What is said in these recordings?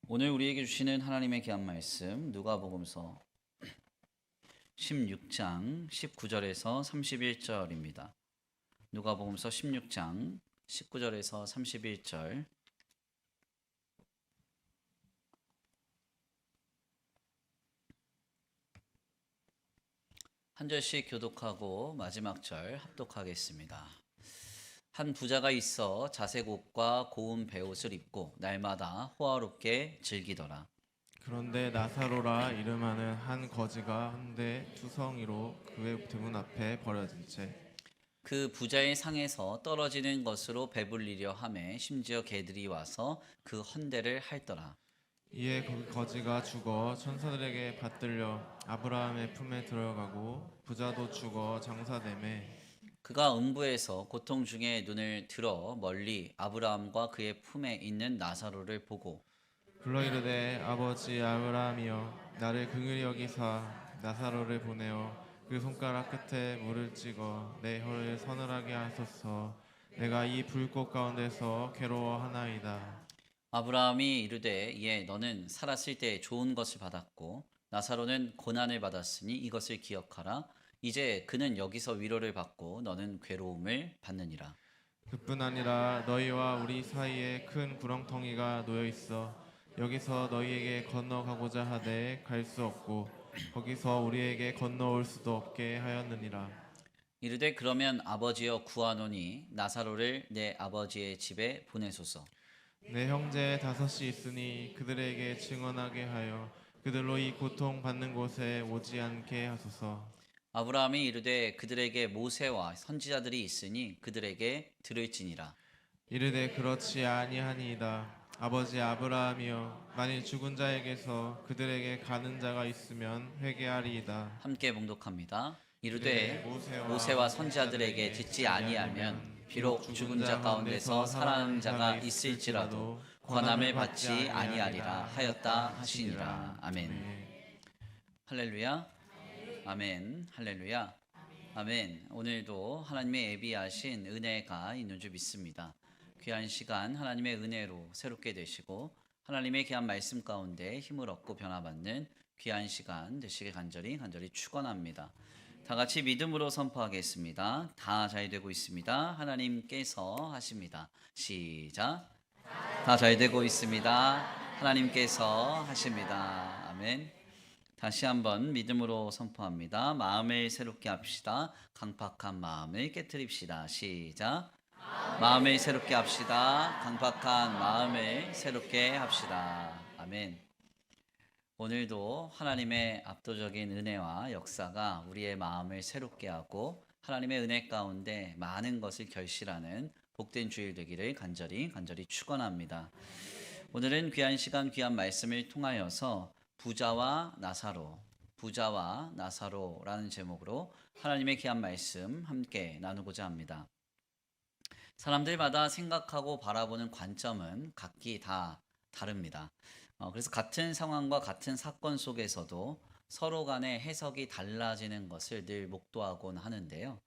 오늘 우리에게 주시는 하나님의 귀한 말씀 누가복음서 16장 19절에서 31절입니다. 누가복음서 16장 19절에서 31절. 한 절씩 교독하고 마지막 절 합독하겠습니다. 한 부자가 있어 자색 옷과 고운 베옷을 입고 날마다 호화롭게 즐기더라. 그런데 나사로라 이름하는 한 거지가 한데 투성이로 그의 대문 앞에 버려진 채 그 부자의 상에서 떨어지는 것으로 배불리려 하매 심지어 개들이 와서 그 헌대를 핥더라. 이에 그 거지가 죽어 천사들에게 받들려 아브라함의 품에 들어가고 부자도 죽어 장사되매 그가 음부에서 고통 중에 눈을 들어 멀리 아브라함과 그의 품에 있는 나사로를 보고 불러 이르되 아버지 아브라함이여 나를 긍휼히 여기사 나사로를 보내어 그 손가락 끝에 물을 찍어 내 혀를 서늘하게 하소서. 내가 이 불꽃 가운데서 괴로워하나이다. 아브라함이 이르되 예 너는 살았을 때 좋은 것을 받았고 나사로는 고난을 받았으니 이것을 기억하라. 이제 그는 여기서 위로를 받고 너는 괴로움을 받느니라. 그뿐 아니라 너희와 우리 사이에 큰 구렁텅이가 놓여 있어 여기서 너희에게 건너가고자 하되 갈 수 없고 거기서 우리에게 건너올 수도 없게 하였느니라. 이르되 그러면 아버지여 구하노니 나사로를 내 아버지의 집에 보내소서. 내 형제 다섯이 있으니 그들에게 증언하게 하여 그들로 이 고통 받는 곳에 오지 않게 하소서. 아브라함이 이르되 그들에게 모세와 선지자들이 있으니 그들에게 들을지니라. 이르되 그렇지 아니하니이다. 아버지 아브라함이여 만일 죽은 자에게서 그들에게 가는 자가 있으면 회개하리이다. 함께 봉독합니다. 이르되 이르되 모세와 선지자들에게 듣지 아니하면 비록 죽은 자 가운데서 살아난 자가 있을지라도 권함을 받지 아니하리라 하였다 하시니라. 아멘. 할렐루야. 아멘. 할렐루야. 아멘. 오늘도 하나님의 예비하신 은혜가 있는 줄 믿습니다. 귀한 시간 하나님의 은혜로 새롭게 되시고 하나님의 귀한 말씀 가운데 힘을 얻고 변화받는 귀한 시간 되시길 간절히 축원합니다. 다 같이 믿음으로 선포하겠습니다. 다 잘 되고 있습니다. 하나님께서 하십니다. 시작. 다 잘 되고 있습니다. 하나님께서 하십니다. 아멘. 다시 한번 믿음으로 선포합니다. 마음을 새롭게 합시다. 강팍한 마음을 깨트립시다. 시작. 마음을 새롭게 합시다. 강팍한 마음을 새롭게 합시다. 아멘. 오늘도 하나님의 압도적인 은혜와 역사가 우리의 마음을 새롭게 하고 하나님의 은혜 가운데 많은 것을 결실하는 복된 주일 되기를 간절히 축원합니다. 오늘은 귀한 시간 귀한 말씀을 통하여서 부자와 나사로라는 제목으로 하나님의 귀한 말씀 함께 나누고자 합니다. 사람들마다 생각하고 바라보는 관점은 각기 다 다릅니다. 그래서 같은 상황과 같은 사건 속에서도 서로 간의 해석이 달라지는 것을 늘 목도하곤 하는데요.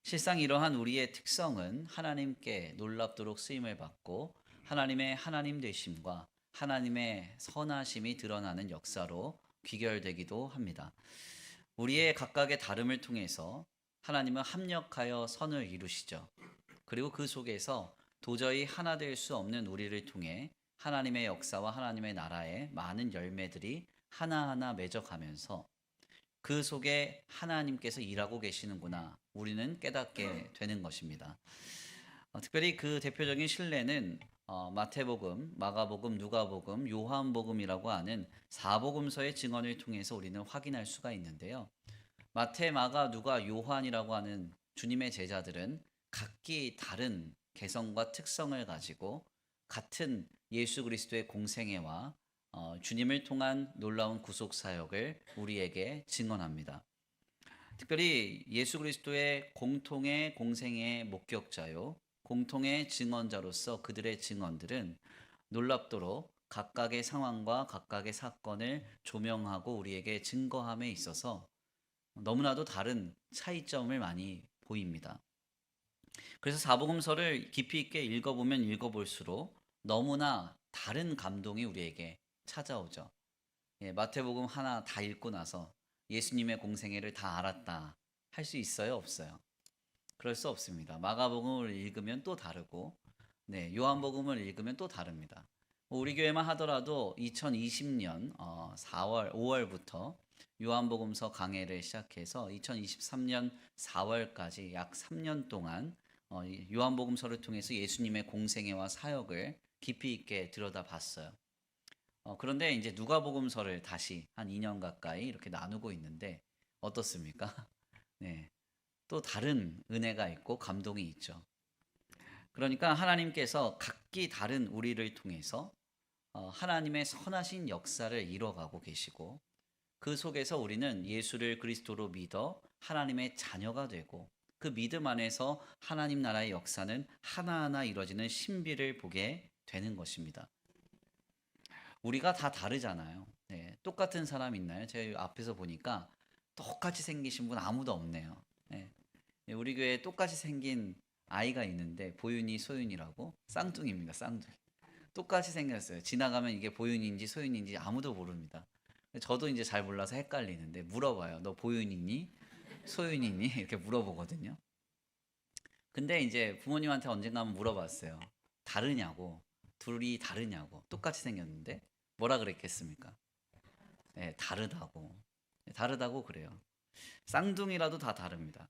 실상 이러한 우리의 특성은 하나님께 놀랍도록 쓰임을 받고 하나님의 하나님 되심과 하나님의 선하심이 드러나는 역사로 귀결되기도 합니다. 우리의 각각의 다름을 통해서 하나님은 합력하여 선을 이루시죠. 그리고 그 속에서 도저히 하나 될 수 없는 우리를 통해 하나님의 역사와 하나님의 나라의 많은 열매들이 하나하나 맺어가면서 그 속에 하나님께서 일하고 계시는구나 우리는 깨닫게 되는 것입니다. 특별히 그 대표적인 신뢰는 마태복음, 마가복음, 누가복음, 요한복음이라고 하는 사복음서의 증언을 통해서 우리는 확인할 수가 있는데요. 마태, 마가, 누가, 요한이라고 하는 주님의 제자들은 각기 다른 개성과 특성을 가지고 같은 예수 그리스도의 공생애와 주님을 통한 놀라운 구속 사역을 우리에게 증언합니다. 특별히 예수 그리스도의 공통의 공생애의 목격자요, 공통의 증언자로서 그들의 증언들은 놀랍도록 각각의 상황과 각각의 사건을 조명하고 우리에게 증거함에 있어서 너무나도 다른 차이점을 많이 보입니다. 그래서 사복음서를 깊이 있게 읽어보면 읽어볼수록 너무나 다른 감동이 우리에게 찾아오죠. 마태복음 하나 다 읽고 나서 예수님의 공생애를 다 알았다 할 수 있어요, 없어요? 그럴 수 없습니다. 마가복음을 읽으면 또 다르고, 요한복음을 읽으면 또 다릅니다. 우리 교회만 하더라도 2020년 4월, 5월부터 요한복음서 강해를 시작해서 2023년 4월까지 약 3년 동안 이 요한복음서를 통해서 예수님의 공생애와 사역을 깊이 있게 들여다봤어요. 그런데 이제 누가복음서를 다시 한 2년 가까이 이렇게 나누고 있는데 어떻습니까? 네, 또 다른 은혜가 있고 감동이 있죠. 그러니까 하나님께서 각기 다른 우리를 통해서 하나님의 선하신 역사를 이뤄가고 계시고 그 속에서 우리는 예수를 그리스도로 믿어 하나님의 자녀가 되고 그 믿음 안에서 하나님 나라의 역사는 하나하나 이루어지는 신비를 보게 되는 것입니다. 우리가 다 다르잖아요. 똑같은 사람 있나요? 제가 앞에서 보니까 똑같이 생기신 분 아무도 없네요. 우리 교회에 똑같이 생긴 아이가 있는데 보윤이 소윤이라고 쌍둥이입니다. 쌍둥이. 똑같이 생겼어요. 지나가면 이게 보윤인지 소윤인지 아무도 모릅니다. 저도 이제 잘 몰라서 헷갈리는데 물어봐요. 너 보윤이니? 소윤이니? 이렇게 물어보거든요. 근데 이제 부모님한테 언젠가 한번 물어봤어요. 다르냐고. 둘이 다르냐고. 똑같이 생겼는데 뭐라 그랬겠습니까? 다르다고. 다르다고 그래요. 쌍둥이라도 다 다릅니다.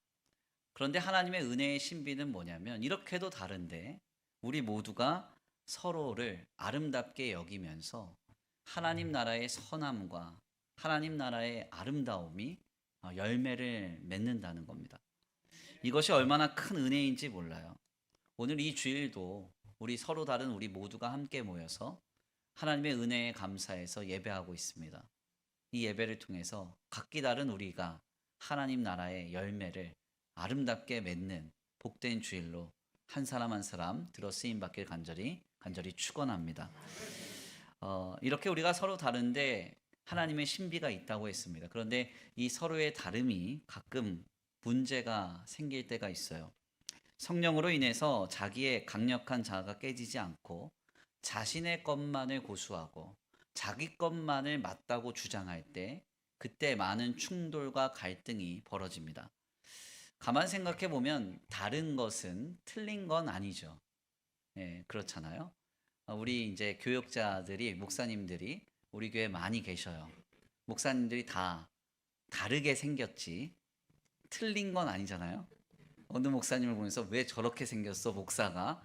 그런데 하나님의 은혜의 신비는 뭐냐면 이렇게도 다른데 우리 모두가 서로를 아름답게 여기면서 하나님 나라의 선함과 하나님 나라의 아름다움이 열매를 맺는다는 겁니다. 이것이 얼마나 큰 은혜인지 몰라요. 오늘 이 주일도 우리 서로 다른 우리 모두가 함께 모여서 하나님의 은혜에 감사해서 예배하고 있습니다. 이 예배를 통해서 각기 다른 우리가 하나님 나라의 열매를 아름답게 맺는 복된 주일로 한 사람 한 사람 들어 쓰임 받길 간절히 축원합니다. 이렇게 우리가 서로 다른데 하나님의 신비가 있다고 했습니다. 그런데 이 서로의 다름이 가끔 문제가 생길 때가 있어요. 성령으로 인해서 자기의 강력한 자아가 깨지지 않고 자신의 것만을 고수하고 자기 것만을 맞다고 주장할 때 그때 많은 충돌과 갈등이 벌어집니다. 가만 생각해 보면 다른 것은 틀린 건 아니죠. 그렇잖아요. 우리 이제 교역자들이 목사님들이 우리 교회 많이 계셔요. 목사님들이 다 다르게 생겼지 틀린 건 아니잖아요. 어느 목사님을 보면서 왜 저렇게 생겼어 목사가?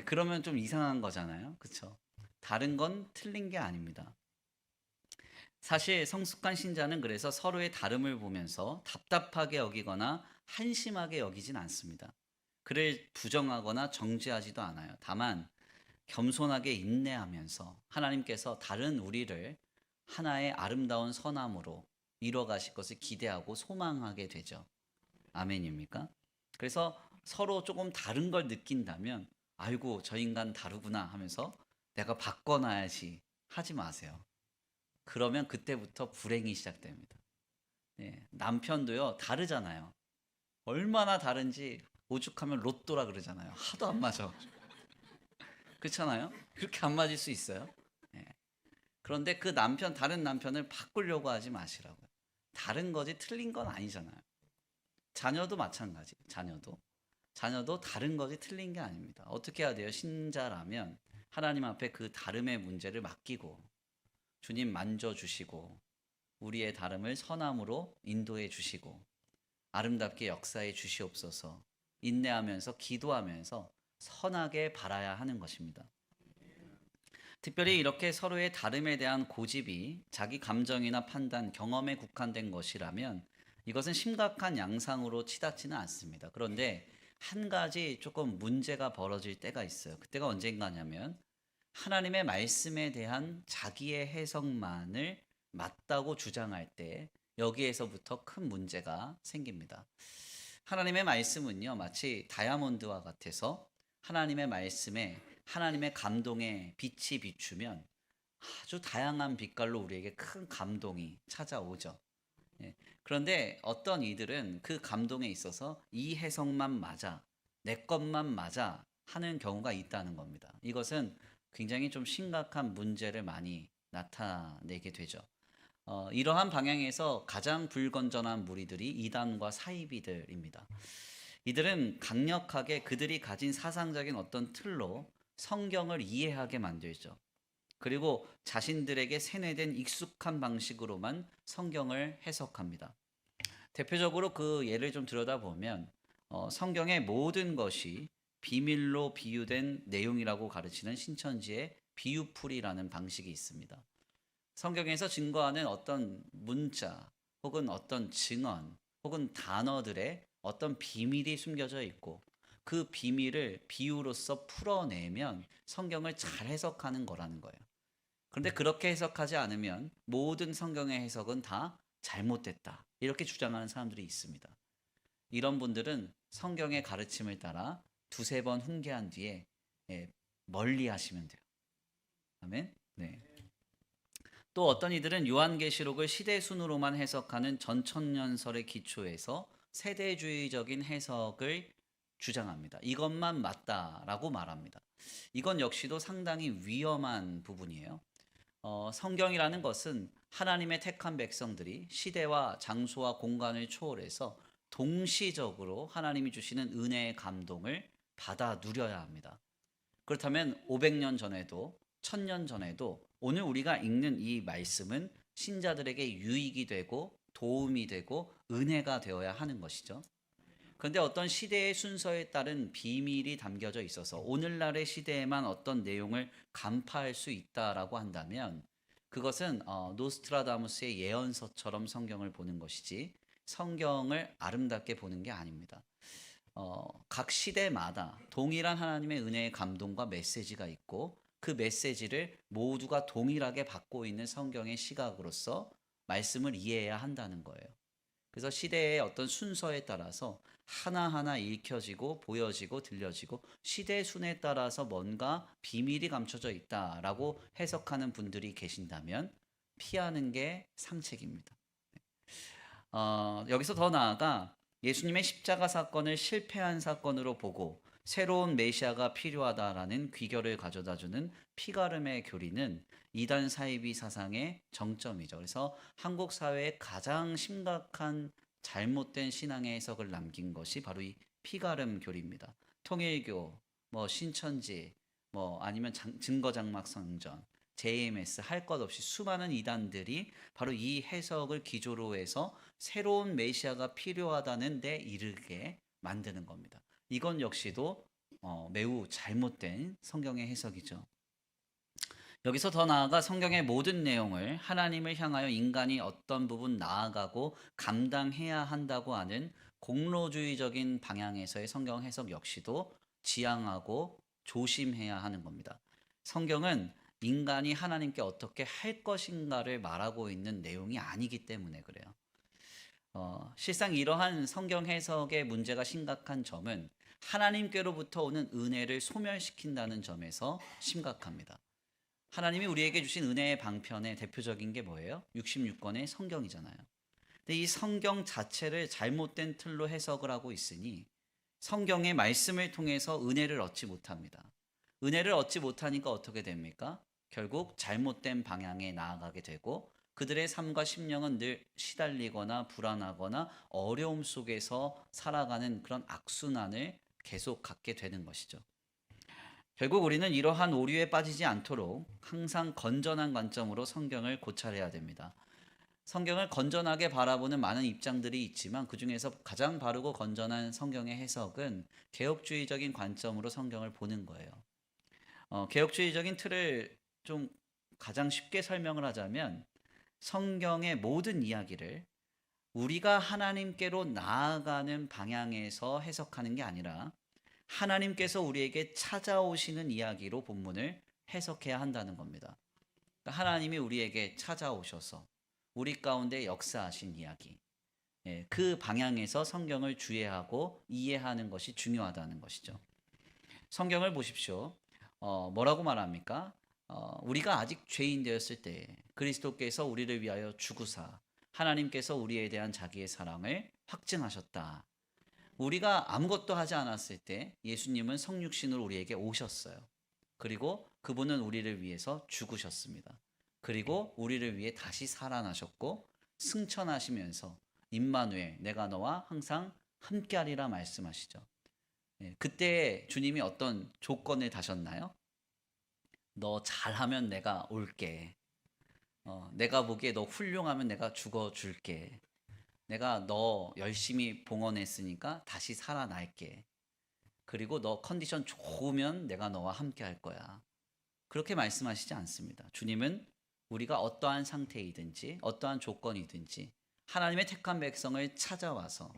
그러면 좀 이상한 거잖아요. 그렇죠? 다른 건 틀린 게 아닙니다. 사실 성숙한 신자는 그래서 서로의 다름을 보면서 답답하게 여기거나 한심하게 여기진 않습니다. 그를 부정하거나 정죄하지도 않아요. 다만 겸손하게 인내하면서 하나님께서 다른 우리를 하나의 아름다운 선함으로 이뤄가실 것을 기대하고 소망하게 되죠. 아멘입니까? 그래서 서로 조금 다른 걸 느낀다면 아이고 저 인간 다르구나 하면서 내가 바꿔놔야지 하지 마세요. 그러면 그때부터 불행이 시작됩니다. 남편도요 다르잖아요. 얼마나 다른지 오죽하면 로또라 그러잖아요. 하도 안 맞아. 그렇잖아요. 그렇게 안 맞을 수 있어요. 그런데 그 다른 남편을 바꾸려고 하지 마시라고요. 다른 거지 틀린 건 아니잖아요. 자녀도 마찬가지. 자녀도 다른 거지 틀린 게 아닙니다. 어떻게 해야 돼요? 신자라면 하나님 앞에 그 다름의 문제를 맡기고 주님 만져주시고 우리의 다름을 선함으로 인도해 주시고 아름답게 역사해 주시옵소서 인내하면서 기도하면서 선하게 바라야 하는 것입니다. 특별히 이렇게 서로의 다름에 대한 고집이 자기 감정이나 판단, 경험에 국한된 것이라면 이것은 심각한 양상으로 치닫지는 않습니다. 그런데 한 가지 조금 문제가 벌어질 때가 있어요. 그때가 언젠가냐면 하나님의 말씀에 대한 자기의 해석만을 맞다고 주장할 때 여기에서부터 큰 문제가 생깁니다. 하나님의 말씀은요, 마치 다이아몬드와 같아서 하나님의 말씀에 하나님의 감동의 빛이 비추면 아주 다양한 빛깔로 우리에게 큰 감동이 찾아오죠. 그런데 어떤 이들은 그 감동에 있어서 이 해석만 맞아, 내 것만 맞아 하는 경우가 있다는 겁니다. 이것은 굉장히 좀 심각한 문제를 많이 나타내게 되죠. 이러한 방향에서 가장 불건전한 무리들이 이단과 사이비들입니다. 이들은 강력하게 그들이 가진 사상적인 어떤 틀로 성경을 이해하게 만들죠. 그리고 자신들에게 세뇌된 익숙한 방식으로만 성경을 해석합니다. 대표적으로 그 예를 좀 들여다보면 성경의 모든 것이 비밀로 비유된 내용이라고 가르치는 신천지의 비유풀이라는 방식이 있습니다. 성경에서 증거하는 어떤 문자 혹은 어떤 증언 혹은 단어들의 어떤 비밀이 숨겨져 있고 그 비밀을 비유로서 풀어내면 성경을 잘 해석하는 거라는 거예요. 그런데 그렇게 해석하지 않으면 모든 성경의 해석은 다 잘못됐다. 이렇게 주장하는 사람들이 있습니다. 이런 분들은 성경의 가르침을 따라 두세 번 훈계한 뒤에 멀리 하시면 돼요. 아멘. 네. 또 어떤 이들은 요한계시록을 시대순으로만 해석하는 전천년설의 기초에서 세대주의적인 해석을 주장합니다. 이것만 맞다라고 말합니다. 이건 역시도 상당히 위험한 부분이에요. 성경이라는 것은 하나님의 택한 백성들이 시대와 장소와 공간을 초월해서 동시적으로 하나님이 주시는 은혜의 감동을 받아 누려야 합니다. 그렇다면 500년 전에도 1000년 전에도 오늘 우리가 읽는 이 말씀은 신자들에게 유익이 되고 도움이 되고 은혜가 되어야 하는 것이죠. 그런데 어떤 시대의 순서에 따른 비밀이 담겨져 있어서 오늘날의 시대에만 어떤 내용을 간파할 수 있다라고 한다면 그것은 노스트라다무스의 예언서처럼 성경을 보는 것이지 성경을 아름답게 보는 게 아닙니다. 각 시대마다 동일한 하나님의 은혜의 감동과 메시지가 있고 그 메시지를 모두가 동일하게 받고 있는 성경의 시각으로서 말씀을 이해해야 한다는 거예요. 그래서 시대의 어떤 순서에 따라서 하나하나 읽혀지고 보여지고 들려지고 시대 순에 따라서 뭔가 비밀이 감춰져 있다라고 해석하는 분들이 계신다면 피하는 게 상책입니다. 여기서 더 나아가 예수님의 십자가 사건을 실패한 사건으로 보고 새로운 메시아가 필요하다라는 귀결을 가져다주는 피가름의 교리는 이단 사이비 사상의 정점이죠. 그래서 한국 사회에 가장 심각한 잘못된 신앙의 해석을 남긴 것이 바로 이 피가름 교리입니다. 통일교, 신천지, 아니면 증거장막성전, JMS 할 것 없이 수많은 이단들이 바로 이 해석을 기조로 해서 새로운 메시아가 필요하다는 데 이르게 만드는 겁니다. 이건 역시도 매우 잘못된 성경의 해석이죠. 여기서 더 나아가 성경의 모든 내용을 하나님을 향하여 인간이 어떤 부분 나아가고 감당해야 한다고 하는 공로주의적인 방향에서의 성경 해석 역시도 지양하고 조심해야 하는 겁니다. 성경은 인간이 하나님께 어떻게 할 것인가를 말하고 있는 내용이 아니기 때문에 그래요. 실상 이러한 성경 해석의 문제가 심각한 점은 하나님께로부터 오는 은혜를 소멸시킨다는 점에서 심각합니다. 하나님이 우리에게 주신 은혜의 방편의 대표적인 게 뭐예요? 66권의 성경이잖아요. 근데 이 성경 자체를 잘못된 틀로 해석을 하고 있으니 성경의 말씀을 통해서 은혜를 얻지 못합니다. 은혜를 얻지 못하니까 어떻게 됩니까? 결국 잘못된 방향에 나아가게 되고 그들의 삶과 심령은 늘 시달리거나 불안하거나 어려움 속에서 살아가는 그런 악순환을 계속 갖게 되는 것이죠. 결국 우리는 이러한 오류에 빠지지 않도록 항상 건전한 관점으로 성경을 고찰해야 됩니다. 성경을 건전하게 바라보는 많은 입장들이 있지만 그 중에서 가장 바르고 건전한 성경의 해석은 개혁주의적인 관점으로 성경을 보는 거예요. 개혁주의적인 틀을 좀 가장 쉽게 설명을 하자면 성경의 모든 이야기를 우리가 하나님께로 나아가는 방향에서 해석하는 게 아니라 하나님께서 우리에게 찾아오시는 이야기로 본문을 해석해야 한다는 겁니다. 그러니까 하나님이 우리에게 찾아오셔서 우리 가운데 역사하신 이야기, 그 방향에서 성경을 주의하고 이해하는 것이 중요하다는 것이죠. 성경을 보십시오. 뭐라고 말합니까? 우리가 아직 죄인 되었을 때 그리스도께서 우리를 위하여 죽으사 하나님께서 우리에 대한 자기의 사랑을 확증하셨다. 우리가 아무것도 하지 않았을 때 예수님은 성육신으로 우리에게 오셨어요. 그리고 그분은 우리를 위해서 죽으셨습니다. 그리고 우리를 위해 다시 살아나셨고 승천하시면서 임마누엘 내가 너와 항상 함께하리라 말씀하시죠. 그때 주님이 어떤 조건을 다셨나요? 너 잘하면 내가 올게. 내가 보기에 너 훌륭하면 내가 죽어줄게. 내가 너 열심히 봉헌했으니까 다시 살아날게. 그리고 너 컨디션 좋으면 내가 너와 함께 할 거야. 그렇게 말씀하시지 않습니다. 주님은 우리가 어떠한 상태이든지 어떠한 조건이든지 하나님의 택한 백성을 찾아와서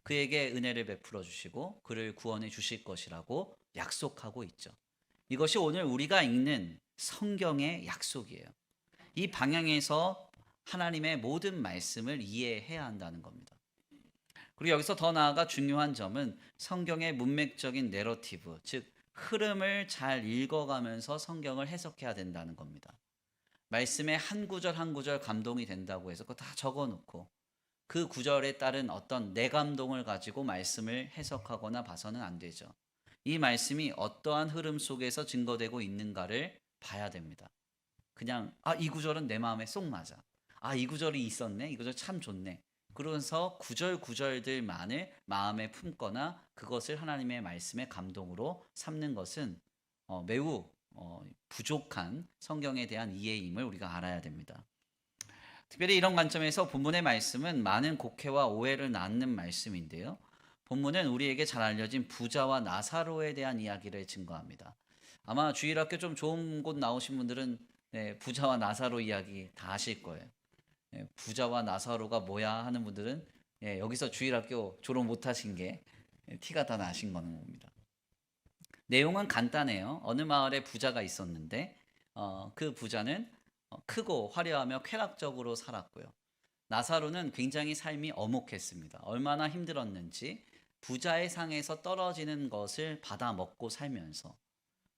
그에게 은혜를 베풀어 주시고 그를 구원해 주실 것이라고 약속하고 있죠. 이것이 오늘 우리가 읽는 성경의 약속이에요. 이 방향에서 하나님의 모든 말씀을 이해해야 한다는 겁니다. 그리고 여기서 더 나아가 중요한 점은 성경의 문맥적인 내러티브, 즉 흐름을 잘 읽어가면서 성경을 해석해야 된다는 겁니다. 말씀의 한 구절 한 구절 감동이 된다고 해서 그거 다 적어놓고 그 구절에 따른 어떤 내 감동을 가지고 말씀을 해석하거나 봐서는 안 되죠. 이 말씀이 어떠한 흐름 속에서 증거되고 있는가를 봐야 됩니다. 그냥 이 구절은 내 마음에 쏙 맞아. 이 구절이 있었네. 이 구절 참 좋네. 그러면서 구절 구절들만을 마음에 품거나 그것을 하나님의 말씀의 감동으로 삼는 것은 매우 부족한 성경에 대한 이해임을 우리가 알아야 됩니다. 특별히 이런 관점에서 본문의 말씀은 많은 곡해와 오해를 낳는 말씀인데요. 본문은 우리에게 잘 알려진 부자와 나사로에 대한 이야기를 증거합니다. 아마 주일학교 좀 좋은 곳 나오신 분들은 부자와 나사로 이야기 다 아실 거예요. 부자와 나사로가 뭐야 하는 분들은 여기서 주일학교 졸업 못하신 게 티가 다 나신 거는 겁니다. 내용은 간단해요. 어느 마을에 부자가 있었는데 그 부자는 크고 화려하며 쾌락적으로 살았고요. 나사로는 굉장히 삶이 엄혹했습니다. 얼마나 힘들었는지 부자의 상에서 떨어지는 것을 받아 먹고 살면서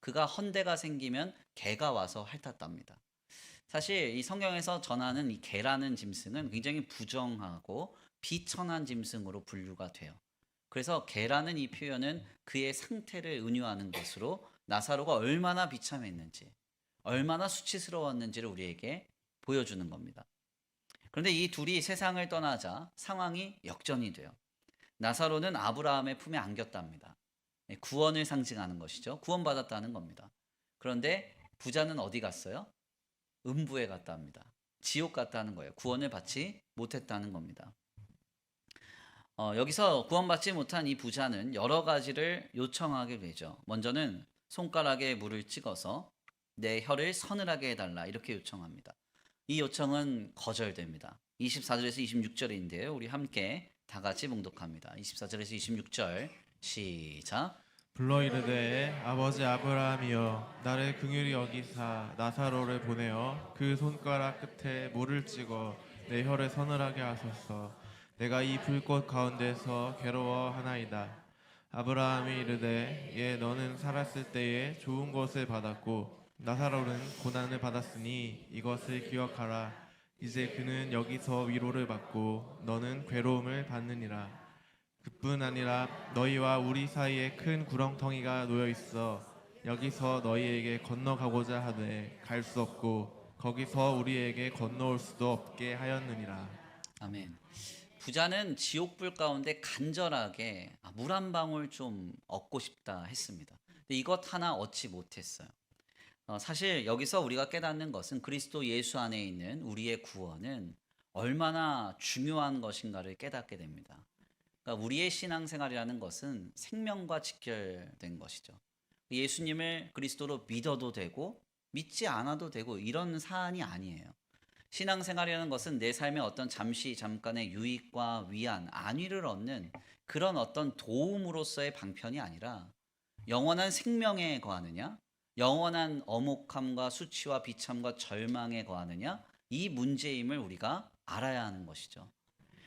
그가 헌대가 생기면 개가 와서 핥았답니다. 사실 이 성경에서 전하는 이 개라는 짐승은 굉장히 부정하고 비천한 짐승으로 분류가 돼요. 그래서 개라는 이 표현은 그의 상태를 은유하는 것으로 나사로가 얼마나 비참했는지, 얼마나 수치스러웠는지를 우리에게 보여주는 겁니다. 그런데 이 둘이 세상을 떠나자 상황이 역전이 돼요. 나사로는 아브라함의 품에 안겼답니다. 구원을 상징하는 것이죠. 구원받았다는 겁니다. 그런데 부자는 어디 갔어요? 음부에 갔다 합니다. 지옥 갔다는 거예요. 구원을 받지 못했다는 겁니다. 여기서 구원받지 못한 이 부자는 여러 가지를 요청하게 되죠. 먼저는 손가락에 물을 찍어서 내 혀를 서늘하게 해달라 이렇게 요청합니다. 이 요청은 거절됩니다. 24절에서 26절인데요. 우리 함께 다 같이 봉독합니다. 24절에서 26절 시작. 불러 이르되 아버지 아브라함이여 나를 긍휼히 여기사 나사로를 보내어 그 손가락 끝에 물을 찍어 내 혀를 서늘하게 하소서. 내가 이 불꽃 가운데서 괴로워하나이다. 아브라함이 이르되 예 너는 살았을 때에 좋은 것을 받았고 나사로는 고난을 받았으니 이것을 기억하라. 이제 그는 여기서 위로를 받고 너는 괴로움을 받느니라. 그뿐 아니라 너희와 우리 사이에 큰 구렁텅이가 놓여 있어 여기서 너희에게 건너가고자 하되 갈 수 없고 거기서 우리에게 건너올 수도 없게 하였느니라. 아멘. 부자는 지옥불 가운데 간절하게 물 한 방울 좀 얻고 싶다 했습니다. 근데 이것 하나 얻지 못했어요. 사실 여기서 우리가 깨닫는 것은 그리스도 예수 안에 있는 우리의 구원은 얼마나 중요한 것인가를 깨닫게 됩니다. 그러니까 우리의 신앙생활이라는 것은 생명과 직결된 것이죠. 예수님을 그리스도로 믿어도 되고 믿지 않아도 되고 이런 사안이 아니에요. 신앙생활이라는 것은 내 삶의 어떤 잠깐의 유익과 위안, 안위를 얻는 그런 어떤 도움으로서의 방편이 아니라 영원한 생명에 거하느냐, 영원한 엄혹함과 수치와 비참과 절망에 거하느냐, 이 문제임을 우리가 알아야 하는 것이죠.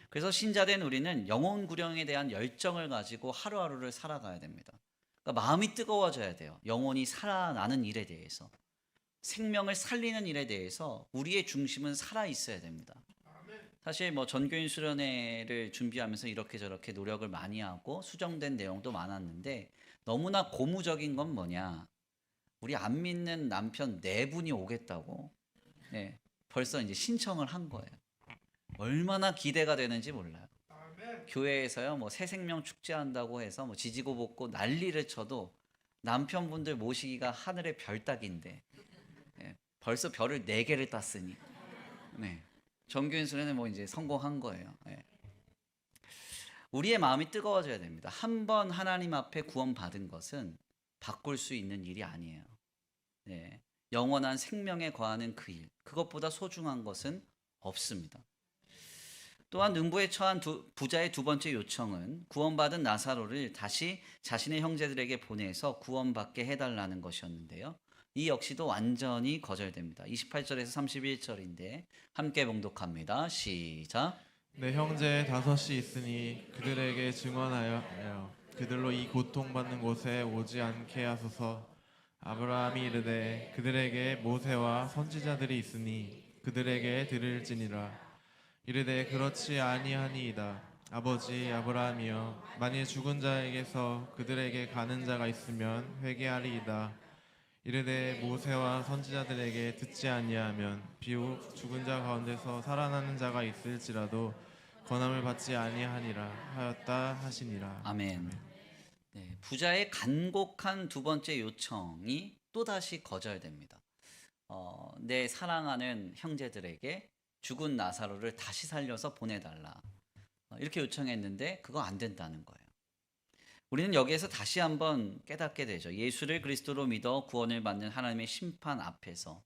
그래서 신자된 우리는 영혼 구령에 대한 열정을 가지고 하루하루를 살아가야 됩니다. 그러니까 마음이 뜨거워져야 돼요. 영혼이 살아나는 일에 대해서, 생명을 살리는 일에 대해서 우리의 중심은 살아 있어야 됩니다. 사실 전교인 수련회를 준비하면서 이렇게 저렇게 노력을 많이 하고 수정된 내용도 많았는데 너무나 고무적인 건 뭐냐? 우리 안 믿는 남편 4분이 오겠다고. 벌써 이제 신청을 한 거예요. 얼마나 기대가 되는지 몰라요. 교회에서요, 뭐 새 생명 축제한다고 해서 뭐 지지고 볶고 난리를 쳐도 남편분들 모시기가 하늘의 별 따기인데 벌써 별을 4개를 땄으니 정규인수련은 뭐 이제 성공한 거예요. 우리의 마음이 뜨거워져야 됩니다. 한 번 하나님 앞에 구원받은 것은 바꿀 수 있는 일이 아니에요. 영원한 생명에 거하는 그 일, 그것보다 소중한 것은 없습니다. 또한 능부에 처한 부자의 두 번째 요청은 구원받은 나사로를 다시 자신의 형제들에게 보내서 구원받게 해달라는 것이었는데요. 이 역시도 완전히 거절됩니다. 28절에서 31절인데 함께 봉독합니다. 시작. 내 형제 5이 있으니 그들에게 증언하여 그들로 이 고통받는 곳에 오지 않게 하소서. 아브라함이 이르되 그들에게 모세와 선지자들이 있으니 그들에게 들을지니라. 이르되 그렇지 아니하니이다. 아버지 아브라함이여, 만일 죽은 자에게서 그들에게 가는 자가 있으면 회개하리이다. 이르되 모세와 선지자들에게 듣지 아니하면 비록 죽은 자 가운데서 살아나는 자가 있을지라도 권함을 받지 아니하니라 하였다 하시니라. 아멘. 부자의 간곡한 두 번째 요청이 또다시 거절됩니다. 내 사랑하는 형제들에게 죽은 나사로를 다시 살려서 보내달라. 이렇게 요청했는데 그거 안 된다는 거예요. 우리는 여기에서 다시 한번 깨닫게 되죠. 예수를 그리스도로 믿어 구원을 받는 하나님의 심판 앞에서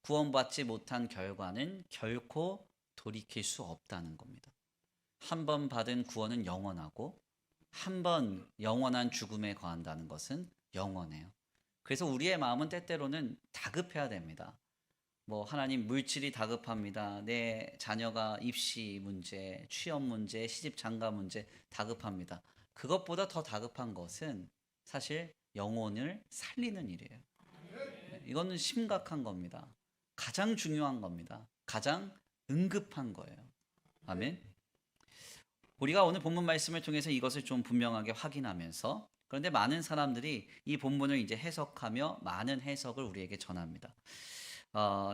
구원받지 못한 결과는 결코 돌이킬 수 없다는 겁니다. 한 번 받은 구원은 영원하고 한 번 영원한 죽음에 거한다는 것은 영원해요. 그래서 우리의 마음은 때때로는 다급해야 됩니다. 하나님, 물질이 다급합니다. 내 자녀가 입시 문제, 취업 문제, 시집 장가 문제 다급합니다. 그것보다 더 다급한 것은 사실 영혼을 살리는 일이에요. 이거는 심각한 겁니다. 가장 중요한 겁니다. 가장 응급한 거예요. 아멘. 우리가 오늘 본문 말씀을 통해서 이것을 좀 분명하게 확인하면서, 그런데 많은 사람들이 이 본문을 이제 해석하며 많은 해석을 우리에게 전합니다.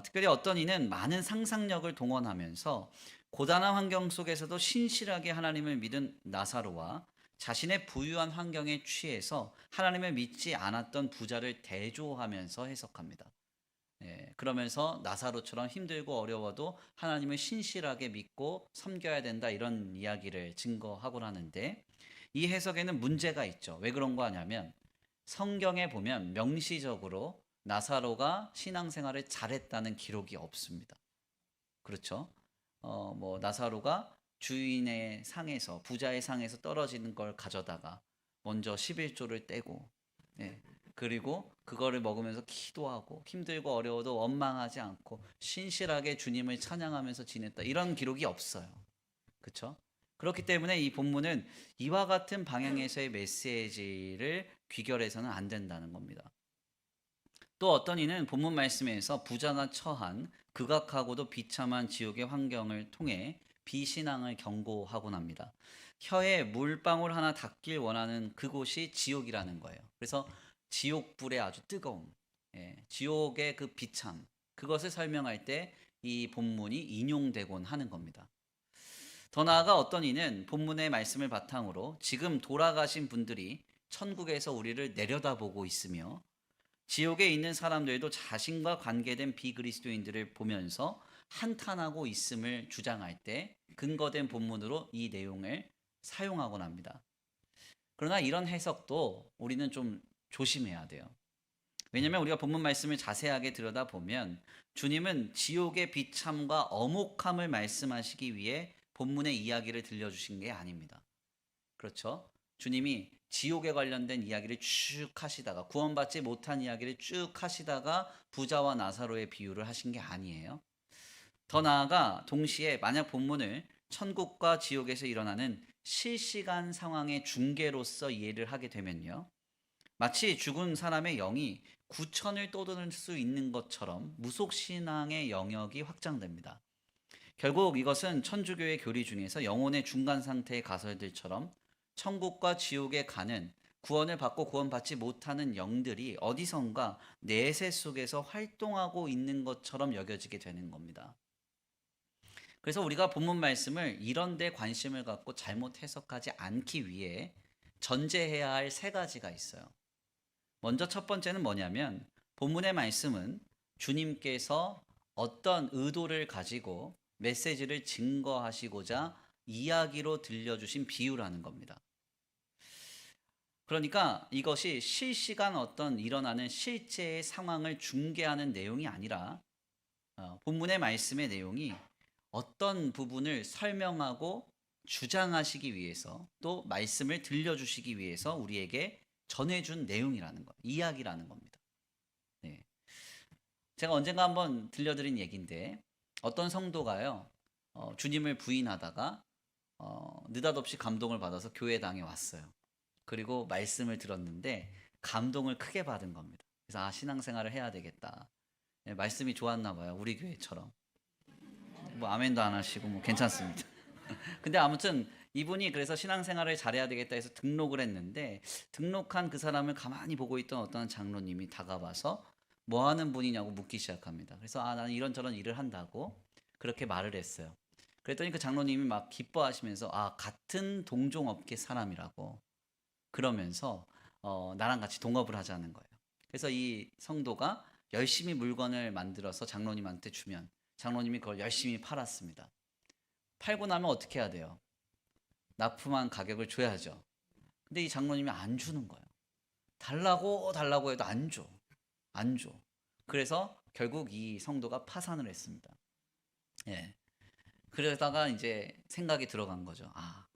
특별히 어떤 이는 많은 상상력을 동원하면서 고단한 환경 속에서도 신실하게 하나님을 믿은 나사로와 자신의 부유한 환경에 취해서 하나님을 믿지 않았던 부자를 대조하면서 해석합니다. 그러면서 나사로처럼 힘들고 어려워도 하나님을 신실하게 믿고 섬겨야 된다, 이런 이야기를 증거하곤 하는데, 이 해석에는 문제가 있죠. 왜 그런 거 하냐면 성경에 보면 명시적으로 나사로가 신앙생활을 잘했다는 기록이 없습니다. 그렇죠? 나사로가 주인의 상에서, 부자의 상에서 떨어지는 걸 가져다가 먼저 11조를 떼고, 그리고 그거를 먹으면서 기도하고 힘들고 어려워도 원망하지 않고 신실하게 주님을 찬양하면서 지냈다, 이런 기록이 없어요. 그렇죠? 그렇기 때문에 이 본문은 이와 같은 방향에서의 메시지를 귀결해서는 안 된다는 겁니다. 또 어떤 이는 본문 말씀에서 부자가 처한 극악하고도 비참한 지옥의 환경을 통해 비신앙을 경고하곤 합니다. 혀에 물방울 하나 닿길 원하는 그곳이 지옥이라는 거예요. 그래서 지옥불의 아주 뜨거움, 지옥의 그 비참, 그것을 설명할 때 이 본문이 인용되곤 하는 겁니다. 더 나아가 어떤 이는 본문의 말씀을 바탕으로 지금 돌아가신 분들이 천국에서 우리를 내려다보고 있으며 지옥에 있는 사람들도 자신과 관계된 비그리스도인들을 보면서 한탄하고 있음을 주장할 때 근거된 본문으로 이 내용을 사용하곤 합니다. 그러나 이런 해석도 우리는 좀 조심해야 돼요. 왜냐하면 우리가 본문 말씀을 자세하게 들여다보면 주님은 지옥의 비참과 엄혹함을 말씀하시기 위해 본문의 이야기를 들려주신 게 아닙니다. 그렇죠? 주님이 지옥에 관련된 이야기를 쭉 하시다가, 구원받지 못한 이야기를 쭉 하시다가 부자와 나사로의 비유를 하신 게 아니에요. 더 나아가 동시에 만약 본문을 천국과 지옥에서 일어나는 실시간 상황의 중계로서 이해를 하게 되면요, 마치 죽은 사람의 영이 구천을 떠도는 수 있는 것처럼 무속신앙의 영역이 확장됩니다. 결국 이것은 천주교의 교리 중에서 영혼의 중간 상태의 가설들처럼 천국과 지옥에 가는 구원을 받고 구원받지 못하는 영들이 어디선가 내세 속에서 활동하고 있는 것처럼 여겨지게 되는 겁니다. 그래서 우리가 본문 말씀을 이런 데 관심을 갖고 잘못 해석하지 않기 위해 전제해야 할 세 가지가 있어요. 먼저 첫 번째는 뭐냐면 본문의 말씀은 주님께서 어떤 의도를 가지고 메시지를 증거하시고자 이야기로 들려주신 비유라는 겁니다. 그러니까 이것이 실시간 어떤 일어나는 실제의 상황을 중계하는 내용이 아니라 본문의 말씀의 내용이 어떤 부분을 설명하고 주장하시기 위해서 또 말씀을 들려주시기 위해서 우리에게 전해준 내용이라는 것, 이야기라는 겁니다. 네. 제가 언젠가 한번 들려드린 얘기인데 어떤 성도가요 주님을 부인하다가 느닷없이 감동을 받아서 교회당에 왔어요. 그리고 말씀을 들었는데 감동을 크게 받은 겁니다. 그래서 신앙생활을 해야 되겠다. 네, 말씀이 좋았나 봐요. 우리 교회처럼. 뭐 아멘도 안 하시고 뭐 괜찮습니다. 근데 아무튼 이분이 그래서 신앙생활을 잘해야 되겠다 해서 등록을 했는데 등록한 그 사람을 가만히 보고 있던 어떤 장로님이 다가와서 뭐 하는 분이냐고 묻기 시작합니다. 그래서 나는 이런저런 일을 한다고 그렇게 말을 했어요. 그랬더니 그 장로님이 막 기뻐하시면서 같은 동종업계 사람이라고 그러면서 나랑 같이 동업을 하자는 거예요. 그래서 이 성도가 열심히 물건을 만들어서 장로님한테 주면 장로님이 그걸 열심히 팔았습니다. 팔고 나면 어떻게 해야 돼요? 납품한 가격을 줘야죠. 근데 이 장로님이 안 주는 거예요. 달라고 해도 안 줘. 안 줘. 그래서 결국 이 성도가 파산을 했습니다. 예. 그러다가 이제 생각이 들어간 거죠.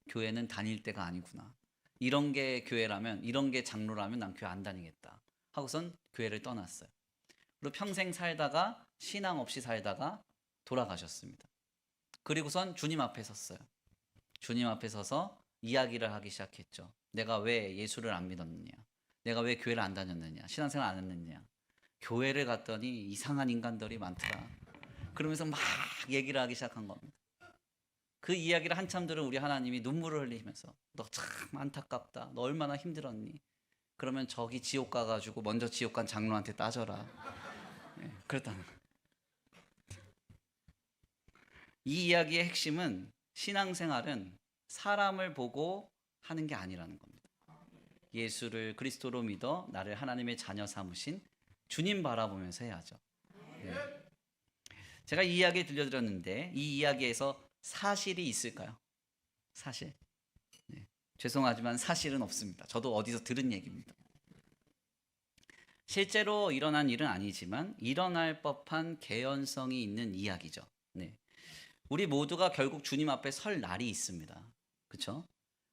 교회는 다닐 때가 아니구나. 이런 게 교회라면, 이런 게 장로라면 난 교회 안 다니겠다. 하고선 교회를 떠났어요. 그리고 평생 살다가 신앙 없이 살다가 돌아가셨습니다. 그리고선 주님 앞에 섰어요. 주님 앞에 서서 이야기를 하기 시작했죠. 내가 왜 예수를 안 믿었느냐? 내가 왜 교회를 안 다녔느냐? 신앙생활 안 했느냐? 교회를 갔더니 이상한 인간들이 많더라. 그러면서 막 얘기를 하기 시작한 겁니다. 그 이야기를 한참 들은 우리 하나님이 눈물을 흘리면서 너 참 안타깝다. 너 얼마나 힘들었니? 그러면 저기 지옥 가가지고 먼저 지옥 간 장로한테 따져라. 그랬다는 거예요. 이 이야기의 핵심은 신앙생활은 사람을 보고 하는 게 아니라는 겁니다. 예수를 그리스도로 믿어 나를 하나님의 자녀 삼으신 주님 바라보면서 해야죠. 네. 제가 이 이야기 들려드렸는데 이 이야기에서 사실이 있을까요? 사실? 네. 죄송하지만 사실은 없습니다. 저도 어디서 들은 얘기입니다. 실제로 일어난 일은 아니지만 일어날 법한 개연성이 있는 이야기죠. 네. 우리 모두가 결국 주님 앞에 설 날이 있습니다. 그렇죠?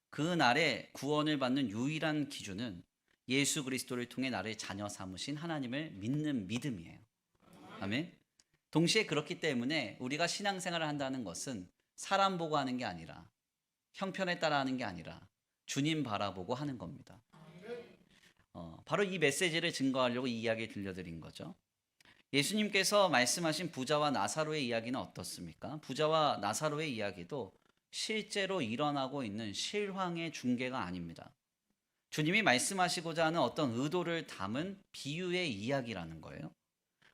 그 날에 구원을 받는 유일한 기준은 예수 그리스도를 통해 나를 자녀 삼으신 하나님을 믿는 믿음이에요. 아멘. 동시에 그렇기 때문에 우리가 신앙생활을 한다는 것은 사람 보고 하는 게 아니라 형편에 따라 하는 게 아니라 주님 바라보고 하는 겁니다. 바로 이 메시지를 증거하려고 이 이야기 들려드린 거죠. 예수님께서 말씀하신 부자와 나사로의 이야기는 어떻습니까? 부자와 나사로의 이야기도 실제로 일어나고 있는 실황의 중계가 아닙니다. 주님이 말씀하시고자 하는 어떤 의도를 담은 비유의 이야기라는 거예요.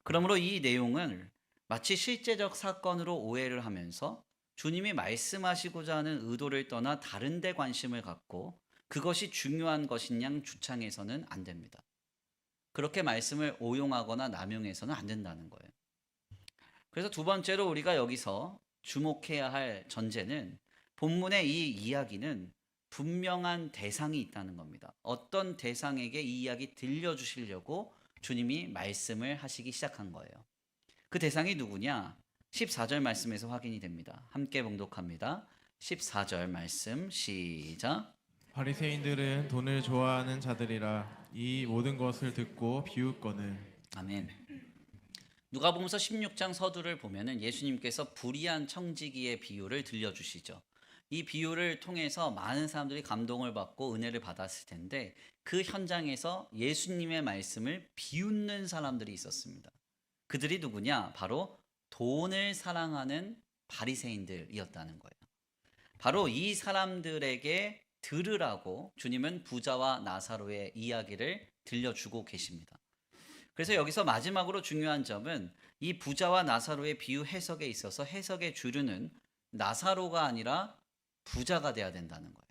그러므로 이 내용을 마치 실제적 사건으로 오해를 하면서 주님이 말씀하시고자 하는 의도를 떠나 다른 데 관심을 갖고 그것이 중요한 것인 양 주창해서는 안 됩니다. 그렇게 말씀을 오용하거나 남용해서는 안 된다는 거예요. 그래서 두 번째로 우리가 여기서 주목해야 할 전제는 본문의 이 이야기는 분명한 대상이 있다는 겁니다. 어떤 대상에게 이 이야기 들려주시려고 주님이 말씀을 하시기 시작한 거예요. 그 대상이 누구냐? 14절 말씀에서 확인이 됩니다. 함께 봉독합니다. 14절 말씀 시작. 바리새인들은 돈을 좋아하는 자들이라 이 모든 것을 듣고 비웃거늘. 아멘. 누가복음서 16장 서두를 보면은 예수님께서 불의한 청지기의 비유를 들려주시죠. 이 비유를 통해서 많은 사람들이 감동을 받고 은혜를 받았을 텐데 그 현장에서 예수님의 말씀을 비웃는 사람들이 있었습니다. 그들이 누구냐? 바로 돈을 사랑하는 바리새인들이었다는 거예요. 바로 이 사람들에게 들으라고 주님은 부자와 나사로의 이야기를 들려주고 계십니다. 그래서 여기서 마지막으로 중요한 점은 이 부자와 나사로의 비유 해석에 있어서 해석의 주류는 나사로가 아니라 부자가 돼야 된다는 거예요.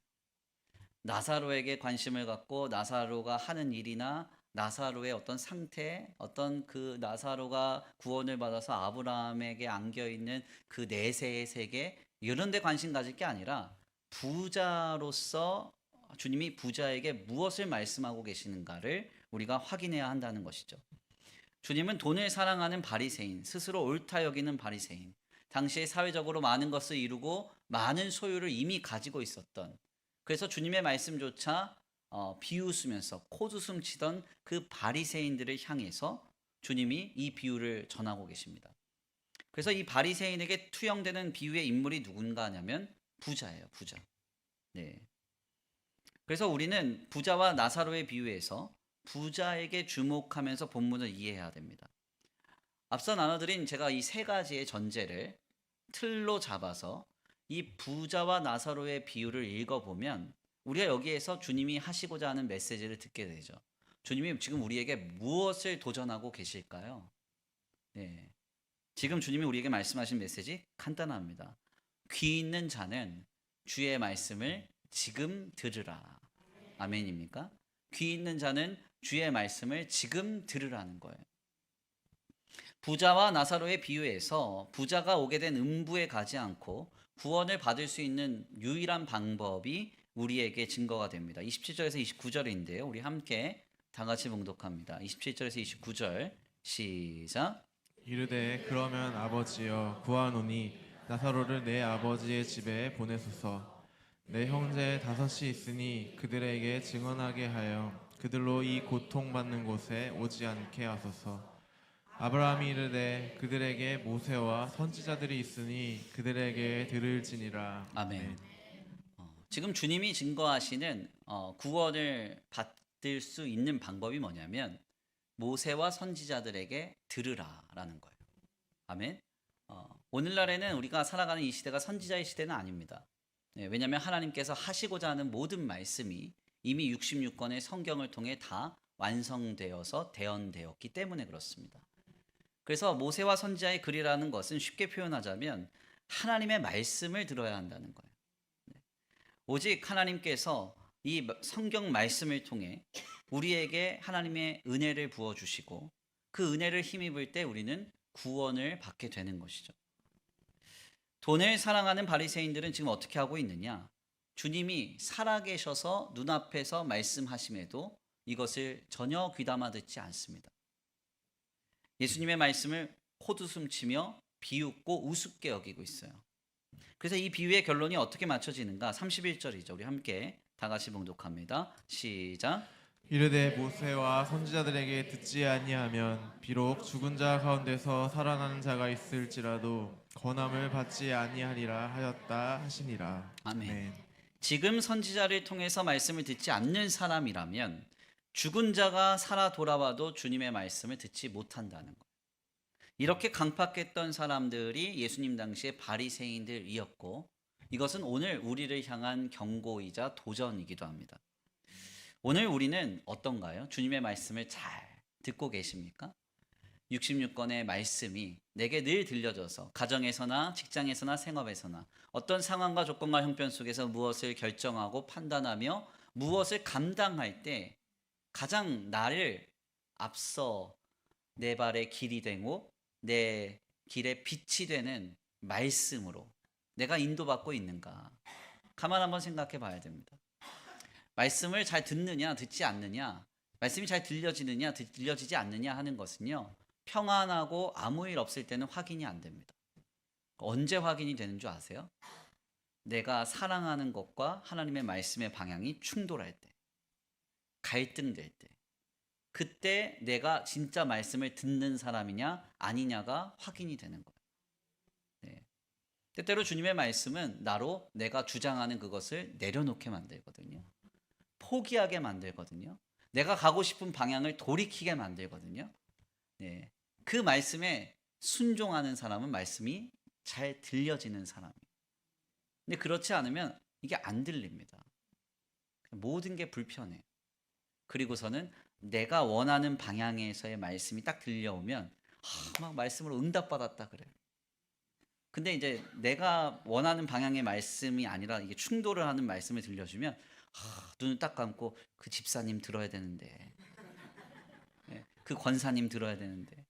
나사로에게 관심을 갖고 나사로가 하는 일이나 나사로의 어떤 상태, 어떤 그 나사로가 구원을 받아서 아브라함에게 안겨 있는 그 내세의 세계 이런 데 관심 가질 게 아니라 부자로서 주님이 부자에게 무엇을 말씀하고 계시는가를 우리가 확인해야 한다는 것이죠. 주님은 돈을 사랑하는 바리새인, 스스로 옳다 여기는 바리새인, 당시에 사회적으로 많은 것을 이루고 많은 소유를 이미 가지고 있었던, 그래서 주님의 말씀조차 비웃으면서 코웃음 치던 그 바리새인들을 향해서 주님이 이 비유를 전하고 계십니다. 그래서 이 바리새인에게 투영되는 비유의 인물이 누군가 하냐면 부자예요, 부자. 네. 그래서 우리는 부자와 나사로의 비유에서 부자에게 주목하면서 본문을 이해해야 됩니다. 앞서 나눠드린 제가 이 세 가지의 전제를 틀로 잡아서 이 부자와 나사로의 비유를 읽어보면 우리가 여기에서 주님이 하시고자 하는 메시지를 듣게 되죠. 주님이 지금 우리에게 무엇을 도전하고 계실까요? 네. 지금 주님이 우리에게 말씀하신 메시지 간단합니다. 귀 있는 자는 주의 말씀을 지금 들으라. 아멘입니까? 귀 있는 자는 주의 말씀을 지금 들으라는 거예요. 부자와 나사로의 비유에서 부자가 오게 된 음부에 가지 않고 구원을 받을 수 있는 유일한 방법이 우리에게 증거가 됩니다. 27절에서 29절인데요. 우리 함께 다 같이 봉독합니다. 27절에서 29절 시작. 이르되 그러면 아버지여 구하노니 나사로를 내 아버지의 집에 보내소서. 내 형제 5이 있으니 그들에게 증언하게 하여 그들로 이 고통받는 곳에 오지 않게 하소서. 아브라함이 이르되 그들에게 모세와 선지자들이 있으니 그들에게 들을지니라. 아멘. 지금 주님이 증거하시는 구원을 받을 수 있는 방법이 뭐냐면 모세와 선지자들에게 들으라라는 거예요. 아멘. 오늘날에는 우리가 살아가는 이 시대가 선지자의 시대는 아닙니다. 네, 왜냐하면 하나님께서 하시고자 하는 모든 말씀이 이미 66권의 성경을 통해 다 완성되어서 대언되었기 때문에 그렇습니다. 그래서 모세와 선지자의 글이라는 것은 쉽게 표현하자면 하나님의 말씀을 들어야 한다는 거예요. 오직 하나님께서 이 성경 말씀을 통해 우리에게 하나님의 은혜를 부어주시고 그 은혜를 힘입을 때 우리는 구원을 받게 되는 것이죠. 돈을 사랑하는 바리새인들은 지금 어떻게 하고 있느냐? 주님이 살아계셔서 눈앞에서 말씀하심에도 이것을 전혀 귀담아 듣지 않습니다. 예수님의 말씀을 콧웃음치며 비웃고 우습게 여기고 있어요. 그래서 이 비유의 결론이 어떻게 맞춰지는가? 31절이죠. 우리 함께 다 같이 봉독합니다. 시작. 이르되 모세와 선지자들에게 듣지 아니하면 비록 죽은 자 가운데서 살아나는 자가 있을지라도 권함을 받지 아니하리라 하였다 하시니라. 아멘. 지금 선지자를 통해서 말씀을 듣지 않는 사람이라면 죽은 자가 살아 돌아와도 주님의 말씀을 듣지 못한다는 거예요. 이렇게 강팍했던 사람들이 예수님 당시의 바리새인들이었고 이것은 오늘 우리를 향한 경고이자 도전이기도 합니다. 오늘 우리는 어떤가요? 주님의 말씀을 잘 듣고 계십니까? 66권의 말씀이 내게 늘 들려져서 가정에서나 직장에서나 생업에서나 어떤 상황과 조건과 형편 속에서 무엇을 결정하고 판단하며 무엇을 감당할 때 가장 나를 앞서 내 발의 길이 되고 내 길의 빛이 되는 말씀으로 내가 인도받고 있는가? 가만 한번 생각해 봐야 됩니다. 말씀을 잘 듣느냐 듣지 않느냐, 말씀이 잘 들려지느냐 들려지지 않느냐 하는 것은요, 평안하고 아무 일 없을 때는 확인이 안 됩니다. 언제 확인이 되는 줄 아세요? 내가 사랑하는 것과 하나님의 말씀의 방향이 충돌할 때, 갈등될 때, 그때 내가 진짜 말씀을 듣는 사람이냐 아니냐가 확인이 되는 거예요. 네. 때때로 주님의 말씀은 나로 내가 주장하는 그것을 내려놓게 만들거든요. 포기하게 만들거든요. 내가 가고 싶은 방향을 돌이키게 만들거든요. 네. 그 말씀에 순종하는 사람은 말씀이 잘 들려지는 사람이에요. 근데 그렇지 않으면 이게 안 들립니다. 모든 게 불편해. 그리고서는 내가 원하는 방향에서의 말씀이 딱 들려오면 막 말씀으로 응답받았다 그래. 근데 이제 내가 원하는 방향의 말씀이 아니라 이게 충돌을 하는 말씀을 들려주면 눈을 딱 감고 그 집사님 들어야 되는데, 예, 그 권사님 들어야 되는데,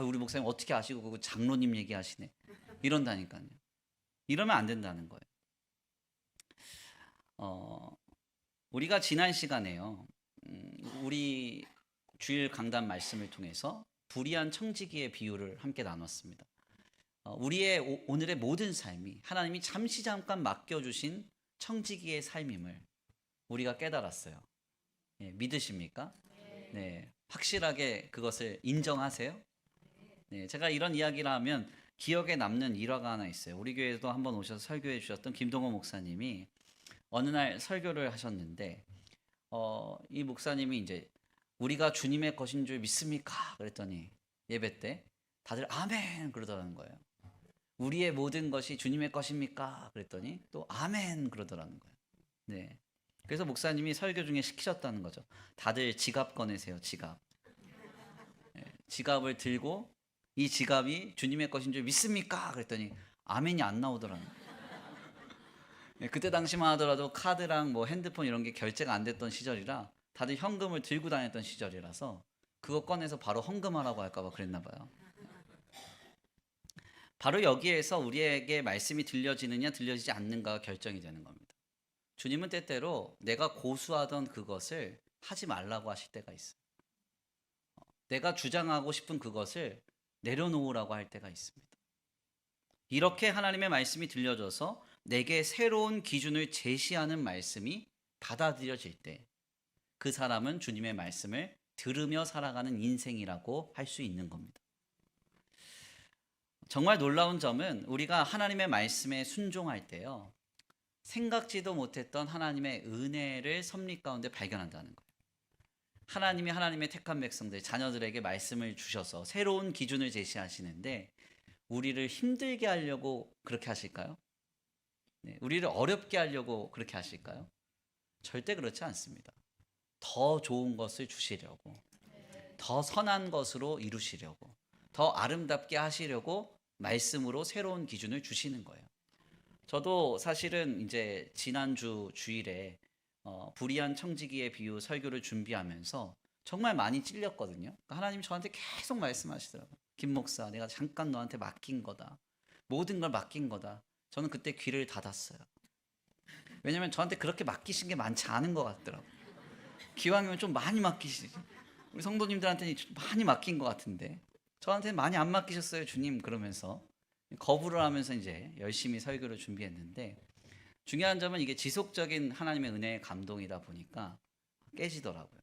우리 목사님 어떻게 아시고 그 장로님 얘기하시네, 이런다니까요. 이러면 안 된다는 거예요. 우리가 지난 시간에요, 우리 주일 강단 말씀을 통해서 불의한 청지기의 비유를 함께 나눴습니다. 우리의 오늘의 모든 삶이 하나님이 잠깐 맡겨주신 청지기의 삶임을 우리가 깨달았어요. 예, 믿으십니까? 네, 확실하게 그것을 인정하세요? 네, 제가 이런 이야기를 하면 기억에 남는 일화가 하나 있어요. 우리 교회에도 한번 오셔서 설교해 주셨던 김동호 목사님이 어느 날 설교를 하셨는데, 이 목사님이 이제 우리가 주님의 것인 줄 믿습니까? 그랬더니 예배 때 다들 아멘 그러더라는 거예요. 우리의 모든 것이 주님의 것입니까? 그랬더니 또 아멘 그러더라는 거예요. 네. 그래서 목사님이 설교 중에 시키셨다는 거죠. 다들 지갑 꺼내세요. 지갑. 네. 지갑을 들고 이 지갑이 주님의 것인 줄 믿습니까? 그랬더니 아멘이 안 나오더라는 거예요. 네. 그때 당시만 하더라도 카드랑 뭐 핸드폰 이런 게 결제가 안 됐던 시절이라 다들 현금을 들고 다녔던 시절이라서 그거 꺼내서 바로 헌금하라고 할까 봐 그랬나 봐요. 바로 여기에서 우리에게 말씀이 들려지느냐 들려지지 않는가가 결정이 되는 겁니다. 주님은 때때로 내가 고수하던 그것을 하지 말라고 하실 때가 있어요. 내가 주장하고 싶은 그것을 내려놓으라고 할 때가 있습니다. 이렇게 하나님의 말씀이 들려져서 내게 새로운 기준을 제시하는 말씀이 받아들여질 때 그 사람은 주님의 말씀을 들으며 살아가는 인생이라고 할 수 있는 겁니다. 정말 놀라운 점은 우리가 하나님의 말씀에 순종할 때요, 생각지도 못했던 하나님의 은혜를 섭리 가운데 발견한다는 거예요. 하나님이 하나님의 택한 백성들, 자녀들에게 말씀을 주셔서 새로운 기준을 제시하시는데 우리를 힘들게 하려고 그렇게 하실까요? 네, 우리를 어렵게 하려고 그렇게 하실까요? 절대 그렇지 않습니다. 더 좋은 것을 주시려고, 더 선한 것으로 이루시려고, 더 아름답게 하시려고 말씀으로 새로운 기준을 주시는 거예요. 저도 사실은 이제 지난주 주일에 불의한 청지기의 비유 설교를 준비하면서 정말 많이 찔렸거든요. 그러니까 하나님이 저한테 계속 말씀하시더라고요. 김 목사, 내가 잠깐 너한테 맡긴 거다. 모든 걸 맡긴 거다. 저는 그때 귀를 닫았어요. 왜냐면 저한테 그렇게 맡기신 게 많지 않은 것 같더라고요. 기왕이면 좀 많이 맡기시지. 우리 성도님들한테는 많이 맡긴 것 같은데 저한테는 많이 안 맡기셨어요, 주님. 그러면서 거부를 하면서 이제 열심히 설교를 준비했는데, 중요한 점은 이게 지속적인 하나님의 은혜의 감동이다 보니까 깨지더라고요.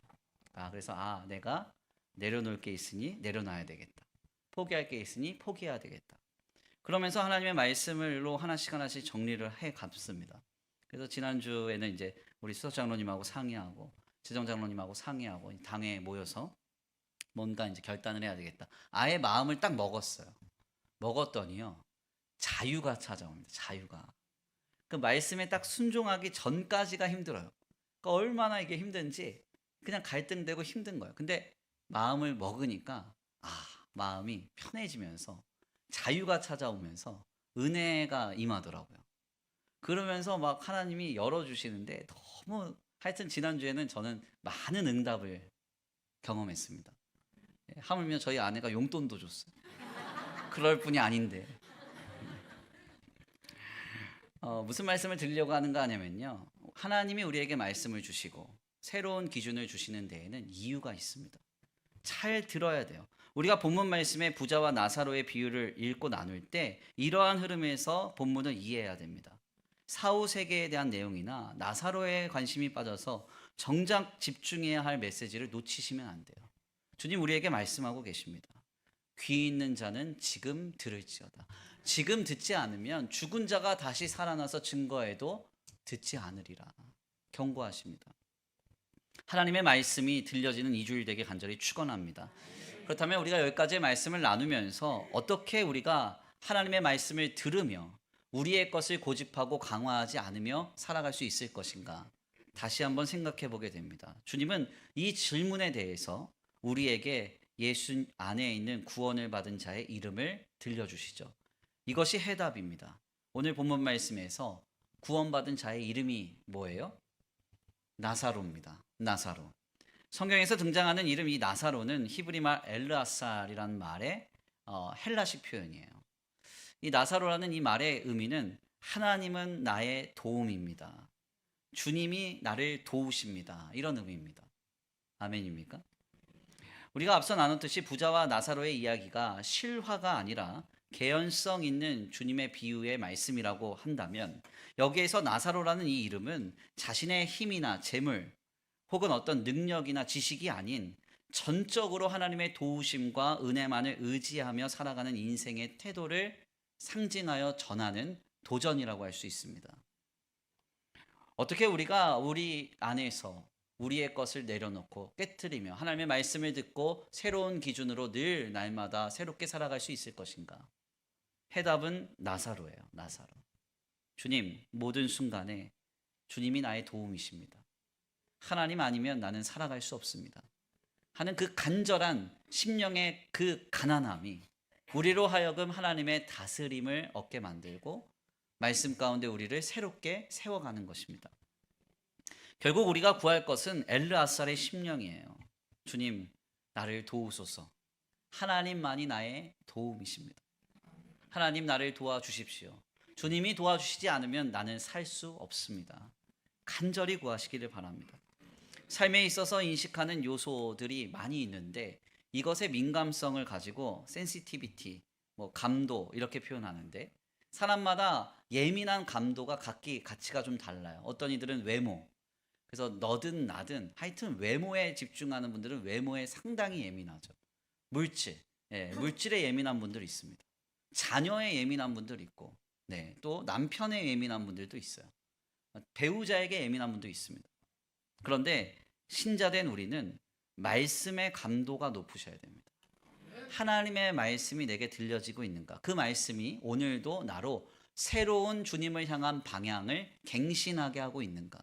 그래서 내가 내려놓을 게 있으니 내려놔야 되겠다. 포기할 게 있으니 포기해야 되겠다. 그러면서 하나님의 말씀을로 하나씩 정리를 해 갔습니다. 그래서 지난주에는 이제 우리 수석 장로님하고 상의하고 재정 장로님하고 상의하고 당에 모여서 뭔가 이제 결단을 해야 되겠다. 아예 마음을 딱 먹었어요. 먹었더니요, 자유가 찾아옵니다. 자유가. 그 말씀에 딱 순종하기 전까지가 힘들어요. 그러니까 얼마나 이게 힘든지 그냥 갈등되고 힘든 거예요. 근데 마음을 먹으니까 마음이 편해지면서 자유가 찾아오면서 은혜가 임하더라고요. 그러면서 막 하나님이 열어주시는데 너무, 하여튼 지난주에는 저는 많은 응답을 경험했습니다. 하물며 저희 아내가 용돈도 줬어요. 그럴 뿐이 아닌데. 무슨 말씀을 드리려고 하는가 하냐면요, 하나님이 우리에게 말씀을 주시고 새로운 기준을 주시는 데에는 이유가 있습니다. 잘 들어야 돼요. 우리가 본문 말씀의 부자와 나사로의 비유를 읽고 나눌 때 이러한 흐름에서 본문을 이해해야 됩니다. 사후 세계에 대한 내용이나 나사로에 관심이 빠져서 정작 집중해야 할 메시지를 놓치시면 안 돼요. 주님 우리에게 말씀하고 계십니다. 귀 있는 자는 지금 들을지어다. 지금 듣지 않으면 죽은 자가 다시 살아나서 증거해도 듣지 않으리라 경고하십니다. 하나님의 말씀이 들려지는 이 주일 되게 간절히 축원합니다. 그렇다면 우리가 여기까지의 말씀을 나누면서 어떻게 우리가 하나님의 말씀을 들으며 우리의 것을 고집하고 강화하지 않으며 살아갈 수 있을 것인가, 다시 한번 생각해 보게 됩니다. 주님은 이 질문에 대해서 우리에게 예수 안에 있는 구원을 받은 자의 이름을 들려주시죠. 이것이 해답입니다. 오늘 본문 말씀에서 구원받은 자의 이름이 뭐예요? 나사로입니다. 나사로. 성경에서 등장하는 이름 이 나사로는 히브리말 엘르아살이라는 말의 헬라식 표현이에요. 이 나사로라는 이 말의 의미는 하나님은 나의 도움입니다. 주님이 나를 도우십니다. 이런 의미입니다. 아멘입니까? 우리가 앞서 나눴듯이 부자와 나사로의 이야기가 실화가 아니라 개연성 있는 주님의 비유의 말씀이라고 한다면 여기에서 나사로라는 이 이름은 자신의 힘이나 재물 혹은 어떤 능력이나 지식이 아닌 전적으로 하나님의 도우심과 은혜만을 의지하며 살아가는 인생의 태도를 상징하여 전하는 도전이라고 할 수 있습니다. 어떻게 우리가 우리 안에서 우리의 것을 내려놓고 깨트리며 하나님의 말씀을 듣고 새로운 기준으로 늘 날마다 새롭게 살아갈 수 있을 것인가? 해답은 나사로예요. 나사로. 주님, 모든 순간에 주님이 나의 도움이십니다. 하나님 아니면 나는 살아갈 수 없습니다. 하는 그 간절한 심령의 그 가난함이 우리로 하여금 하나님의 다스림을 얻게 만들고 말씀 가운데 우리를 새롭게 세워가는 것입니다. 결국 우리가 구할 것은 엘르아살의 심령이에요. 주님, 나를 도우소서. 하나님만이 나의 도움이십니다. 하나님 나를 도와주십시오. 주님이 도와주시지 않으면 나는 살 수 없습니다. 간절히 구하시기를 바랍니다. 삶에 있어서 인식하는 요소들이 많이 있는데 이것의 민감성을 가지고 센시티비티, 감도 이렇게 표현하는데 사람마다 예민한 감도가 각기 가치가 좀 달라요. 어떤 이들은 외모, 그래서 너든 나든 하여튼 외모에 집중하는 분들은 외모에 상당히 예민하죠. 물질, 물질에 예민한 분들이 있습니다. 자녀에 예민한 분들이 있고, 또 남편에 예민한 분들도 있어요. 배우자에게 예민한 분도 있습니다. 그런데 신자된 우리는 말씀의 감도가 높으셔야 됩니다. 하나님의 말씀이 내게 들려지고 있는가? 그 말씀이 오늘도 나로 새로운 주님을 향한 방향을 갱신하게 하고 있는가?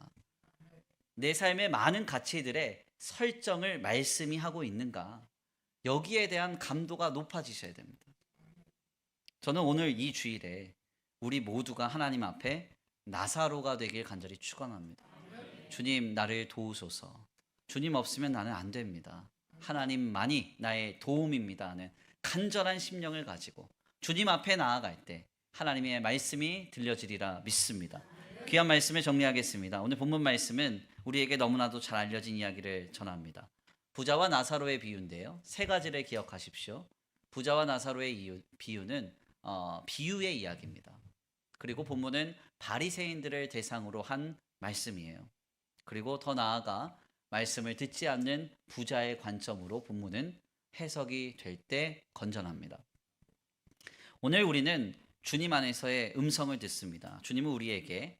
내 삶의 많은 가치들의 설정을 말씀이 하고 있는가? 여기에 대한 감도가 높아지셔야 됩니다. 저는 오늘 이 주일에 우리 모두가 하나님 앞에 나사로가 되길 간절히 축원합니다. 주님, 나를 도우소서. 주님 없으면 나는 안 됩니다. 하나님만이 나의 도움입니다 하는 간절한 심령을 가지고 주님 앞에 나아갈 때 하나님의 말씀이 들려지리라 믿습니다. 귀한 말씀을 정리하겠습니다. 오늘 본문 말씀은 우리에게 너무나도 잘 알려진 이야기를 전합니다. 부자와 나사로의 비유인데요. 세 가지를 기억하십시오. 부자와 나사로의 비유는 비유의 이야기입니다. 그리고 본문은 바리새인들을 대상으로 한 말씀이에요. 그리고 더 나아가 말씀을 듣지 않는 부자의 관점으로 본문은 해석이 될 때 건전합니다. 오늘 우리는 주님 안에서의 음성을 듣습니다. 주님은 우리에게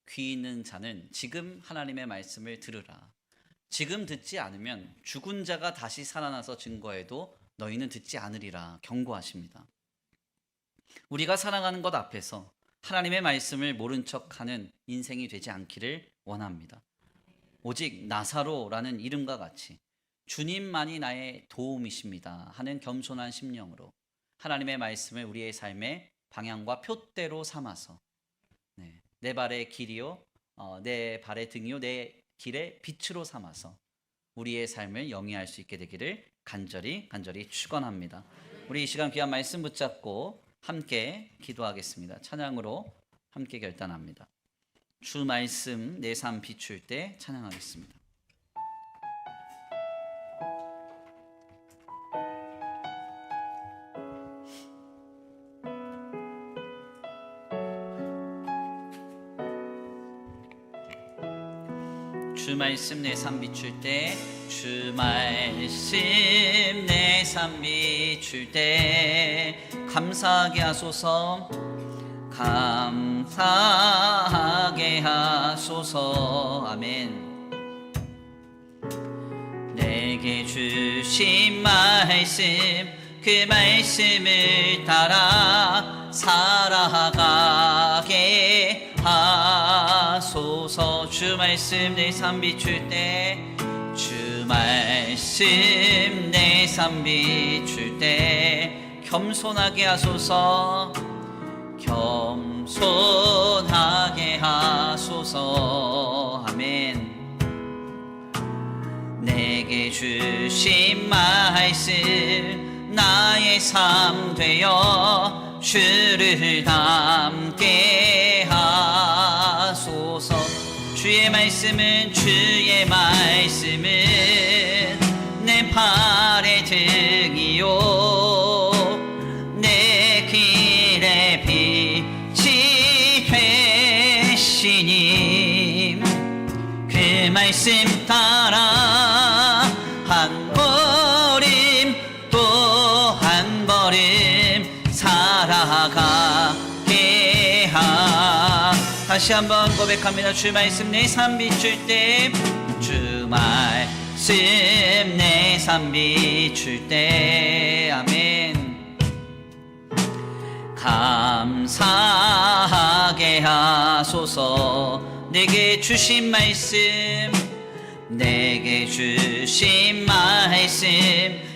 귀 있는 자는 지금 하나님의 말씀을 들으라. 지금 듣지 않으면 죽은 자가 다시 살아나서 증거해도 너희는 듣지 않으리라 경고하십니다. 우리가 살아가는 것 앞에서 하나님의 말씀을 모른 척하는 인생이 되지 않기를 원합니다. 오직 나사로라는 이름과 같이 주님만이 나의 도움이십니다 하는 겸손한 심령으로 하나님의 말씀을 우리의 삶의 방향과 표대로 삼아서 내 발의 길이요, 내 발의 등이요, 내 길의 빛으로 삼아서 우리의 삶을 영위할 수 있게 되기를 간절히 축원합니다. 우리 이 시간 귀한 말씀 붙잡고 함께 기도하겠습니다. 찬양으로 함께 결단합니다. 주 말씀 내 삶 비출 때 찬양하겠습니다. 주 말씀 내 삶 비출 때, 주 말씀 내 삶 비출 때 감사하게 하소서, 감사하게 하소서. 아멘. 내게 주신 말씀, 그 말씀을 따라 살아가게 하소서. 하소서. 주 말씀 내 삶 비출 때, 주 말씀 내 삶 비출 때 겸손하게 하소서. 겸손하게 하소서. 아멘. 내게 주신 말씀 나의 삶 되어 주를 닮게 하소서. 주의 말씀은 내 발의 등이요 내 길의 빛이 되시니 그 말씀 따라 한 걸음 또 한 걸음 살아가게 다시 한번 고백합니다. 주 말씀 내 삶 비출 때, 주 말씀 내 삶 비출 때. 아멘. 감사하게 하소서. 내게 주신 말씀, 내게 주신 말씀,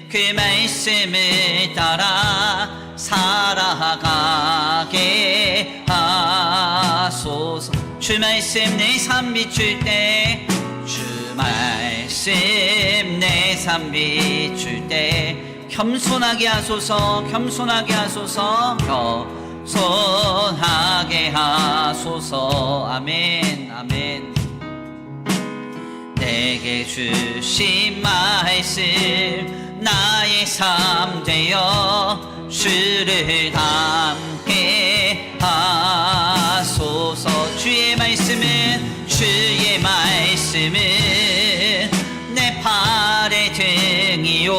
그 말씀을 따라 살아가게 하소서. 주 말씀 내 삶 비출 때, 주 말씀 내 삶 비출 때 겸손하게 하소서. 겸손하게 하소서. 겸손하게 하소서. 아멘. 아멘. 내게 주신 말씀 나의 삶 되어 주를 닮게 하소서. 주의 말씀은 내 발의 등이요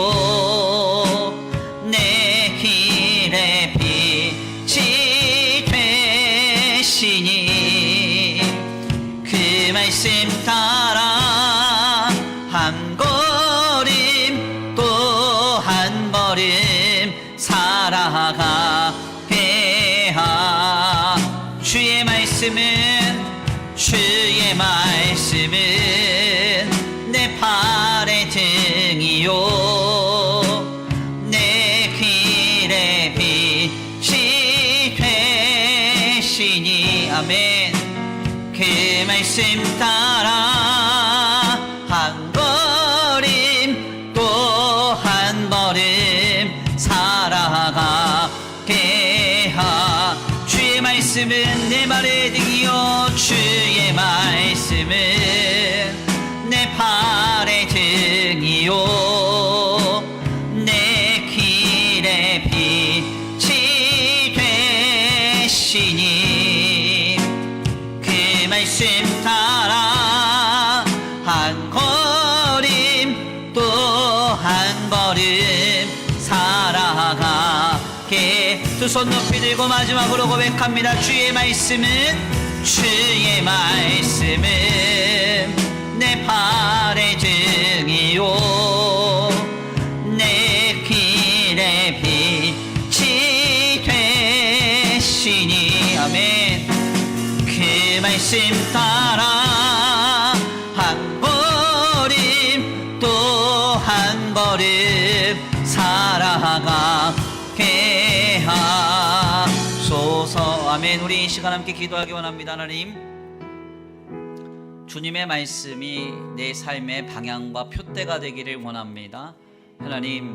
내 길의 빛이 되시니 그 말씀 따라 한 걸음 또 한 걸음 살아가게 주의 말씀은 내 발의 등이요 내 길의 빛이 되시니 아멘. 그 말씀 따라 한 걸음 또 한 걸음 살아가게 주의 말씀은 내 발의 등이요 주의 말씀은 내 발의 등이요 내 길의 빛이 되시니 그 말씀 따라 한 걸음 또 한 걸음 살아가게. 두 손 높이 들고 마지막으로 고백합니다. 주의 말씀은 내 발의 등이요 내 길의 빛이 되시니 아멘. 그 말씀 따라 한 걸음 또 한 걸음 살아가게 하소서. 아멘. 우리 이 시간 함께 기도하기 원합니다. 하나님, 주님의 말씀이 내 삶의 방향과 표대가 되기를 원합니다. 하나님,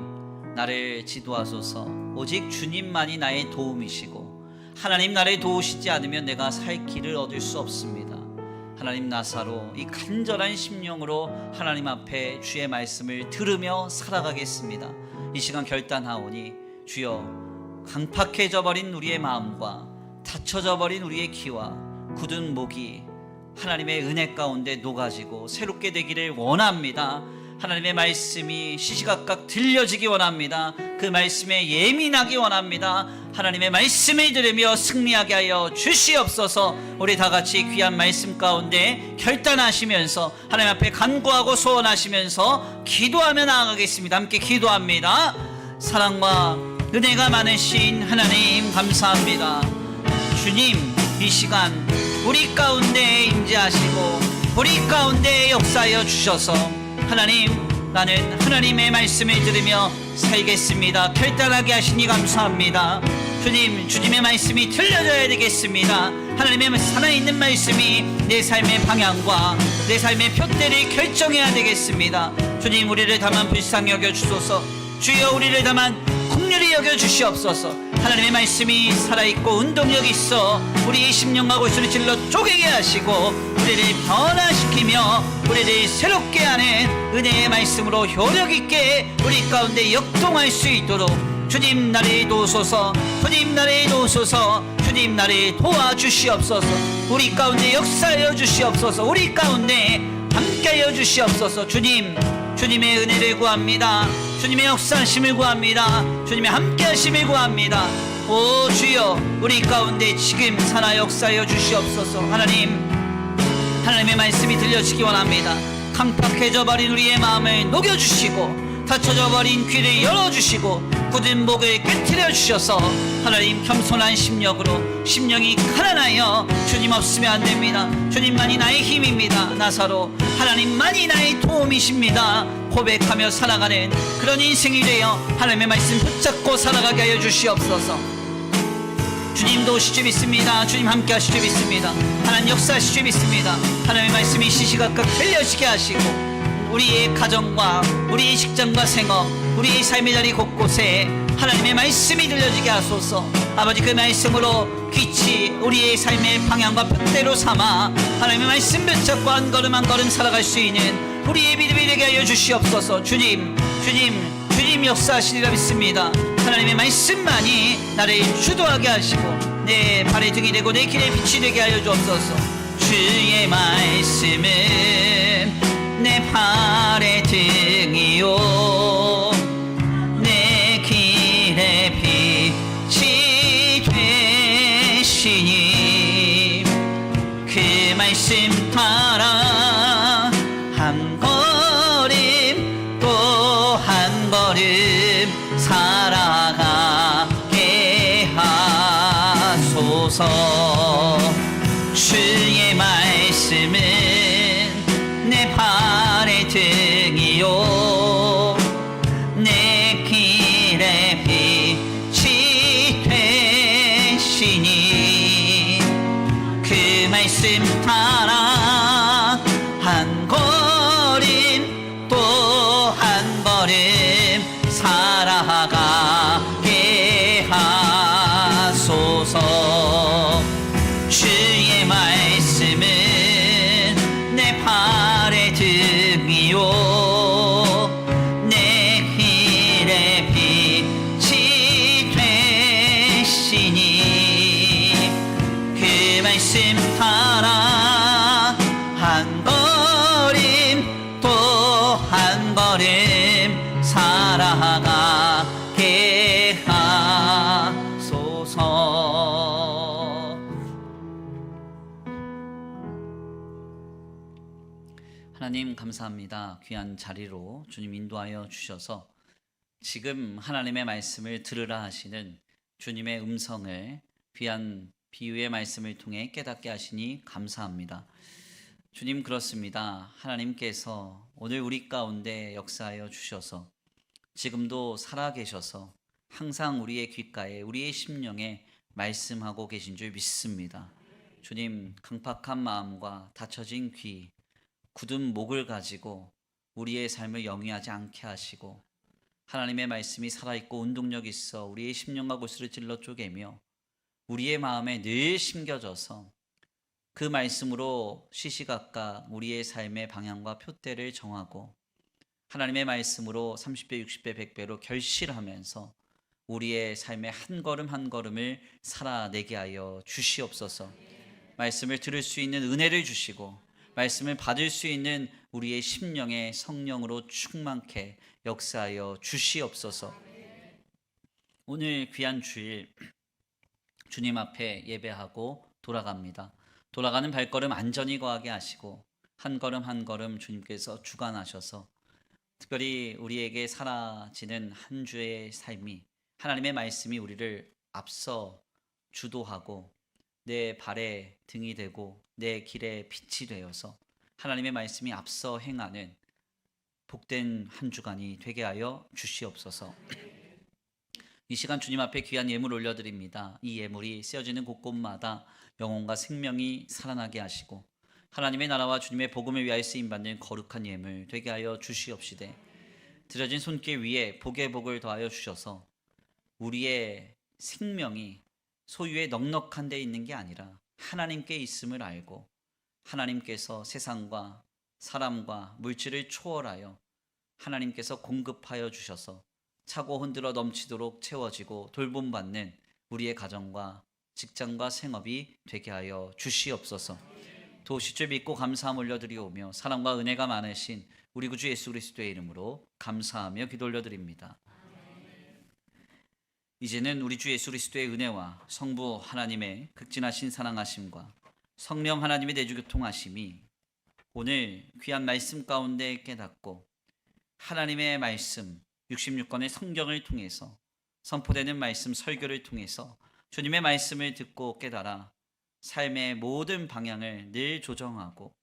나를 지도하소서. 오직 주님만이 나의 도움이시고 하나님 나를 도우시지 않으면 내가 살 길을 얻을 수 없습니다. 하나님, 나사로 이 간절한 심령으로 하나님 앞에 주의 말씀을 들으며 살아가겠습니다. 이 시간 결단하오니 주여, 강팍해져 버린 우리의 마음과 닫혀져 버린 우리의 귀와 굳은 목이 하나님의 은혜 가운데 녹아지고 새롭게 되기를 원합니다. 하나님의 말씀이 시시각각 들려지기 원합니다. 그 말씀에 예민하기 원합니다. 하나님의 말씀을 들으며 승리하게 하여 주시옵소서. 우리 다 같이 귀한 말씀 가운데 결단하시면서 하나님 앞에 간구하고 소원하시면서 기도하며 나아가겠습니다. 함께 기도합니다. 사랑과 은혜가 많으신 하나님 감사합니다. 주님, 이 시간 우리 가운데 임재하시고 우리 가운데 역사하여 주셔서 하나님, 나는 하나님의 말씀을 들으며 살겠습니다. 결단하게 하시니 감사합니다. 주님, 주님의 말씀이 들려져야 되겠습니다. 하나님의 살아있는 말씀이 내 삶의 방향과 내 삶의 표대를 결정해야 되겠습니다. 주님, 우리를 다만 불쌍히 여겨 주소서. 주여, 우리를 다만 긍휼히 여겨 주시옵소서. 하나님의 말씀이 살아있고 운동력 있어 우리의 심령과 골수를 찔러 쪼개게 하시고 우리를 변화시키며 우리를 새롭게 하는 은혜의 말씀으로 효력 있게 우리 가운데 역동할 수 있도록 주님, 나를 도우소서. 주님, 나를 도우소서. 주님, 나를 도와주시옵소서. 우리 가운데 역사하여 주시옵소서. 우리 가운데 함께하여 주시옵소서. 주님, 주님의 은혜를 구합니다. 주님의 역사하심을 구합니다. 주님의 함께하심을 구합니다. 오 주여, 우리 가운데 지금 살아 역사하여 주시옵소서. 하나님의 말씀이 들려지기 원합니다. 강팍해져 버린 우리의 마음을 녹여주시고 닫혀져 버린 귀를 열어주시고 굳은 목을 깨트려 주셔서 하나님, 겸손한 심령이 가난하여 주님 없으면 안 됩니다. 주님만이 나의 힘입니다. 나사로 하나님만이 나의 도움이십니다. 고백하며 살아가는 그런 인생이 되어 하나님의 말씀 붙잡고 살아가게 하여 주시옵소서. 주님 도우실 줄 믿습니다. 주님 함께 하실 줄 믿습니다. 하나님 역사하실 줄 믿습니다. 하나님의 말씀이 시시각각 들려지게 하시고 우리의 가정과 우리의 직장과 생업, 우리의 삶의 자리 곳곳에 하나님의 말씀이 들려지게 하소서. 아버지, 그 말씀으로 빛이 우리의 삶의 방향과 표대로 삼아 하나님의 말씀 붙잡고 한 걸음 한 걸음 살아갈 수 있는 우리의 믿음이 되게 하여 주시옵소서. 주님 역사하시리라 믿습니다. 하나님의 말씀만이 나를 주도하게 하시고 내 발의 등이 되고 내 길의 빛이 되게 하여 주옵소서. 주의 말씀은 내 발의 등이요 내 길의 빛이 되시니 그 말씀 따라 한 걸음 또 한 걸음 살아가게 하소서. 주의 말씀은 내 발의 등이요 내 길의 빛이 되시니 그 말씀 따라 한 걸음 또 한 걸음 살아가게 하소서. 주의 말씀은 내 발의 등이요 내 길의 빛이 되시니 그 말씀 따라 한 걸음 또 한 걸음 살아가게 하소서. 하나님 감사합니다. 귀한 자리로 주님 인도하여 주셔서 지금 하나님의 말씀을 들으라 하시는 주님의 음성을 귀한 비유의 말씀을 통해 깨닫게 하시니 감사합니다. 주님, 그렇습니다. 하나님께서 오늘 우리 가운데 역사하여 주셔서 지금도 살아계셔서 항상 우리의 귓가에 우리의 심령에 말씀하고 계신 줄 믿습니다. 주님, 강팍한 마음과 닫혀진 귀, 굳은 목을 가지고 우리의 삶을 영위하지 않게 하시고 하나님의 말씀이 살아있고 운동력 있어 우리의 심령과 골수를 찔러 쪼개며 우리의 마음에 늘 심겨져서 그 말씀으로 시시각각 우리의 삶의 방향과 표대를 정하고 하나님의 말씀으로 30배, 60배, 100배로 결실하면서 우리의 삶의 한 걸음 한 걸음을 살아내게 하여 주시옵소서. 말씀을 들을 수 있는 은혜를 주시고 말씀을 받을 수 있는 우리의 심령의 성령으로 충만케 역사하여 주시옵소서. 오늘 귀한 주일 주님 앞에 예배하고 돌아갑니다. 돌아가는 발걸음 안전히 거하게 하시고 한 걸음 한 걸음 주님께서 주관하셔서 특별히 우리에게 사라지는 한 주의 삶이 하나님의 말씀이 우리를 앞서 주도하고 내 발에 등이 되고 내 길에 빛이 되어서 하나님의 말씀이 앞서 행하는 복된 한 주간이 되게 하여 주시옵소서. 이 시간 주님 앞에 귀한 예물 올려드립니다. 이 예물이 쓰여지는 곳곳마다 영혼과 생명이 살아나게 하시고 하나님의 나라와 주님의 복음을 위하여 쓰임받는 거룩한 예물 되게 하여 주시옵시되 드려진 손길 위에 복의 복을 더하여 주셔서 우리의 생명이 소유의 넉넉한 데 있는 게 아니라 하나님께 있음을 알고 하나님께서 세상과 사람과 물질을 초월하여 하나님께서 공급하여 주셔서 차고 흔들어 넘치도록 채워지고 돌봄받는 우리의 가정과 직장과 생업이 되게 하여 주시옵소서. 도시주 믿고 감사함 올려드리오며 사랑과 은혜가 많으신 우리 구주 예수 그리스도의 이름으로 감사하며 기도 올려드립니다. 이제는 우리 주 예수 그리스도의 은혜와 성부 하나님의 극진하신 사랑하심과 성령 하나님의 내주교통하심이 오늘 귀한 말씀 가운데 깨닫고 하나님의 말씀 66권의 성경을 통해서 선포되는 말씀 설교를 통해서 주님의 말씀을 듣고 깨달아 삶의 모든 방향을 늘 조정하고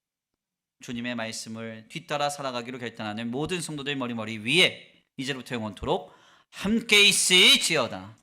주님의 말씀을 뒤따라 살아가기로 결단하는 모든 성도들 머리머리 위에 이제부터 영원토록 함께 있을지어다.